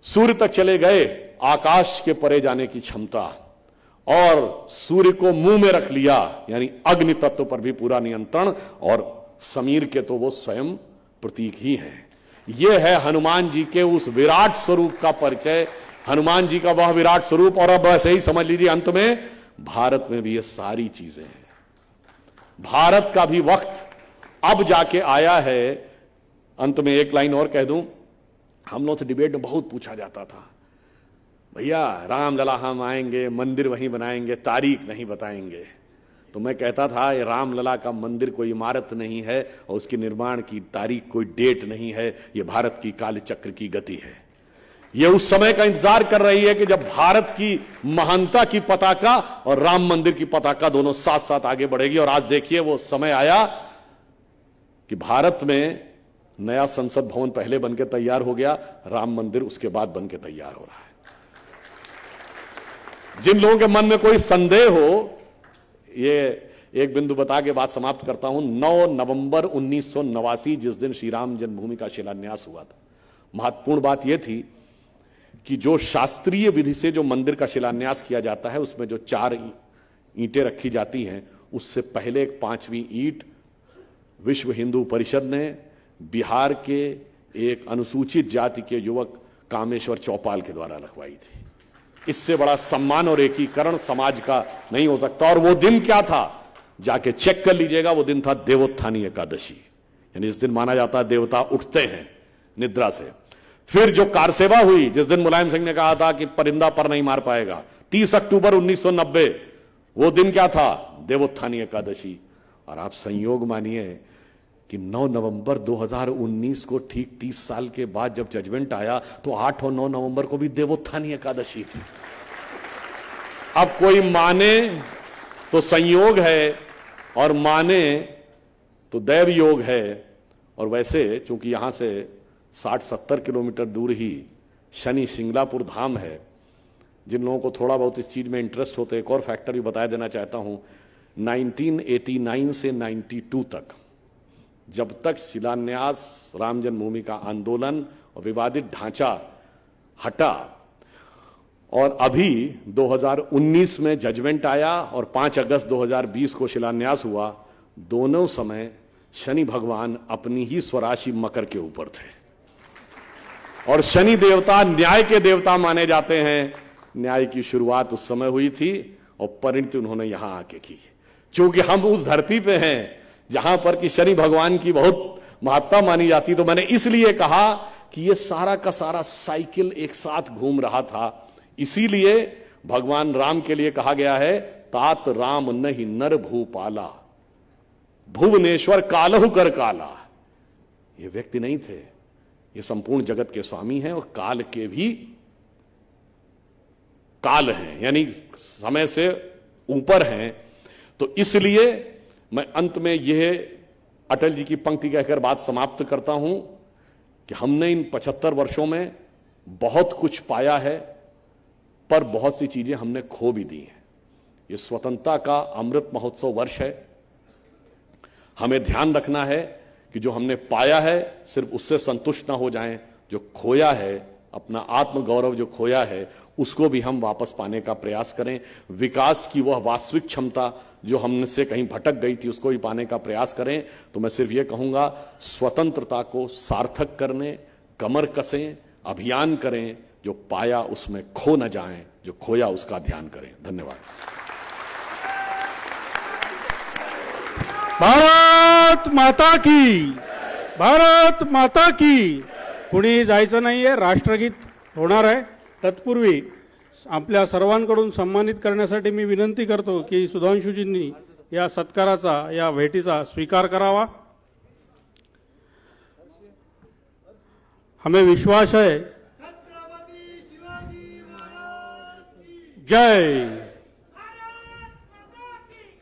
सूर्य तक चले गए, आकाश के परे जाने की क्षमता। और सूर्य को मुंह में रख लिया, यानी अग्नि तत्व पर भी पूरा नियंत्रण। और समीर के तो वो स्वयं प्रतीक ही हैं। यह है हनुमान जी के उस विराट स्वरूप का परिचय, हनुमान जी का वह विराट स्वरूप। और अब ऐसे ही समझ लीजिए, अंत में भारत में भी ये सारी चीजें हैं। भारत का भी वक्त अब जाके आया है। अंत में एक लाइन और कह दूं, हम लोग से डिबेट में बहुत पूछा जाता था, भैया रामलला हम आएंगे, मंदिर वहीं बनाएंगे, तारीख नहीं बताएंगे। तो मैं कहता था, ये रामलला का मंदिर कोई इमारत नहीं है, और उसके निर्माण की तारीख कोई डेट नहीं है। ये भारत की काल चक्र की गति है। ये उस समय का इंतजार कर रही है कि जब भारत की महानता की पताका और राम मंदिर की पताका दोनों साथ साथ आगे बढ़ेगी। और आज देखिए, वो समय आया कि भारत में नया संसद भवन पहले बनकर तैयार हो गया, राम मंदिर उसके बाद बनकर तैयार हो रहा है। जिन लोगों के मन में कोई संदेह हो, ये एक बिंदु बता के बात समाप्त करता हूं। 9 नवंबर 1989, जिस दिन श्री राम जन्मभूमि का शिलान्यास हुआ था, महत्वपूर्ण बात यह थी कि जो शास्त्रीय विधि से जो मंदिर का शिलान्यास किया जाता है, उसमें जो 4 ईंटें रखी जाती हैं, उससे पहले एक 5वीं ईंट विश्व हिंदू परिषद ने बिहार के एक अनुसूचित जाति के युवक कामेश्वर चौपाल के द्वारा रखवाई थी। इससे बड़ा सम्मान और एकीकरण समाज का नहीं हो सकता। और वो दिन क्या था, जाके चेक कर लीजिएगा। वो दिन था देवोत्थानी एकादशी, यानी इस दिन माना जाता है देवता उठते हैं निद्रा से। फिर जो कार सेवा हुई, जिस दिन मुलायम सिंह ने कहा था कि परिंदा पर नहीं मार पाएगा, 30 अक्टूबर 1990, वो दिन क्या था, देवोत्थानी एकादशी। और आप संयोग मानिए कि 9 नवंबर 2019 को ठीक 30 साल के बाद जब जजमेंट आया, तो 8 और 9 नवंबर को भी देवोत्थानी एकादशी थी। अब कोई माने तो संयोग है, और माने तो दैव योग है। और वैसे चूंकि यहां से 60-70 किलोमीटर दूर ही शनि सिंगलापुर धाम है, जिन लोगों को थोड़ा बहुत इस चीज में इंटरेस्ट होता है, एक और फैक्टर भी बता देना चाहता हूं। 1989 से 92 तक, जब तक शिलान्यास, राम जन्मभूमि का आंदोलन और विवादित ढांचा हटा, और अभी 2019 में जजमेंट आया और 5 अगस्त 2020 को शिलान्यास हुआ, दोनों समय शनि भगवान अपनी ही स्वराशि मकर के ऊपर थे। और शनि देवता न्याय के देवता माने जाते हैं। न्याय की शुरुआत उस समय हुई थी और परिणति उन्होंने यहां आके की। क्योंकि हम उस धरती पे हैं जहां पर कि शनि भगवान की बहुत महत्ता मानी जाती, तो मैंने इसलिए कहा कि ये सारा का सारा साइकिल एक साथ घूम रहा था। इसीलिए भगवान राम के लिए कहा गया है, तात राम नहीं नर भूपाला, भुवनेश्वर कालहु कर काला। ये व्यक्ति नहीं थे, ये संपूर्ण जगत के स्वामी हैं और काल के भी काल हैं, यानी समय से ऊपर हैं। तो इसलिए मैं अंत में यह अटल जी की पंक्ति कहकर बात समाप्त करता हूं कि हमने इन 75 वर्षों में बहुत कुछ पाया है, पर बहुत सी चीजें हमने खो भी दी हैं। ये स्वतंत्रता का अमृत महोत्सव वर्ष है। हमें ध्यान रखना है कि जो हमने पाया है सिर्फ उससे संतुष्ट ना हो जाएं, जो खोया है, अपना आत्मगौरव जो खोया है, उसको भी हम वापस पाने का प्रयास करें। विकास की वह वास्तविक क्षमता जो हमसे कहीं भटक गई थी, उसको भी पाने का प्रयास करें। तो मैं सिर्फ यह कहूंगा, स्वतंत्रता को सार्थक करने कमर कसें, अभियान करें, जो पाया उसमें खो न जाएं, जो खोया उसका ध्यान करें। धन्यवाद। भारत माता की, भारत माता की. कुणी जायचं नाहीये, राष्ट्रगीत होणार आहे. तत्पूर्वी आपल्या सर्वांकडून सन्मानित करण्यासाठी मी विनंती करतो की सुधांशुजींनी या सत्काराचा, या भेटीचा स्वीकार करावा. हमें विश्वास है. जय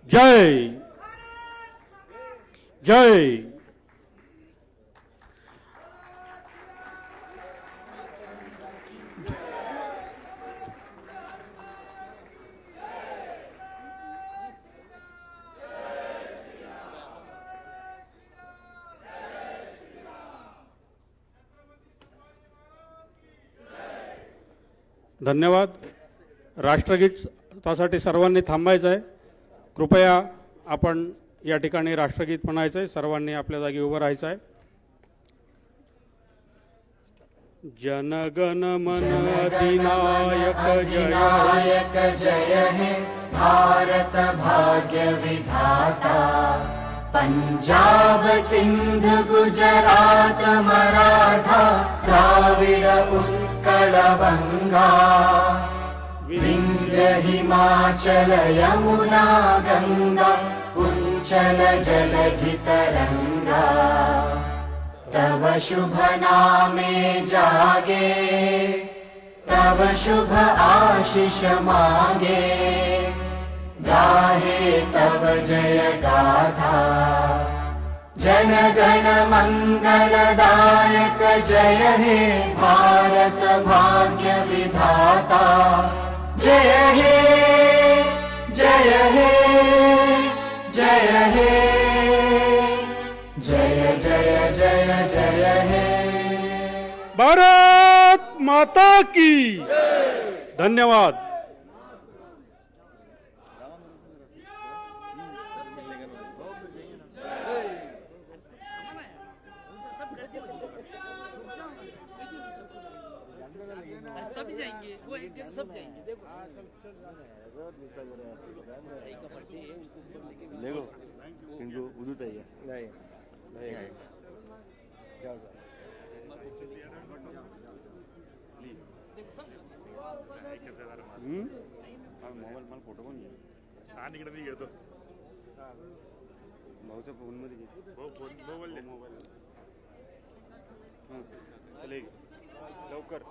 जय जय. धन्यवाद. राष्ट्रगीतासाठी सर्वांनी थांबायचं आहे. कृपया आपण या ठिकाणी राष्ट्रगीत म्हणायचं आहे. सर्वांनी आपल्या जागी उभं राहायचं आहे. जनगण मन अधिनायक जय हे भारत भाग्य विधाता. पंजाब सिंध गुजरात मराठा द्राविड उत्कल बंगा. विंध्य हिमाचल यमुना गंगा उच्चल जलधि तरंगा. तव शुभ नामे जागे, तव शुभ आशीष मांगे. गाहे तव जय गाथा. जनगण मंगलदायक जय हे भारत भाग्य विधाता. जय हे जय हे जय हे जय जय जय जय हे. भारत माता की. धन्यवाद. सब जाएंगे, वो एक दिन सब जाएंगे. देखो देखो इनको उर्दू चाहिए. नहीं नहीं जाओ जाओ मोबाईल मला फोटो पण घे. आणि इकडे मी घेतो भाऊच्या फोन मध्ये घे. मोबाईल चले लवकर.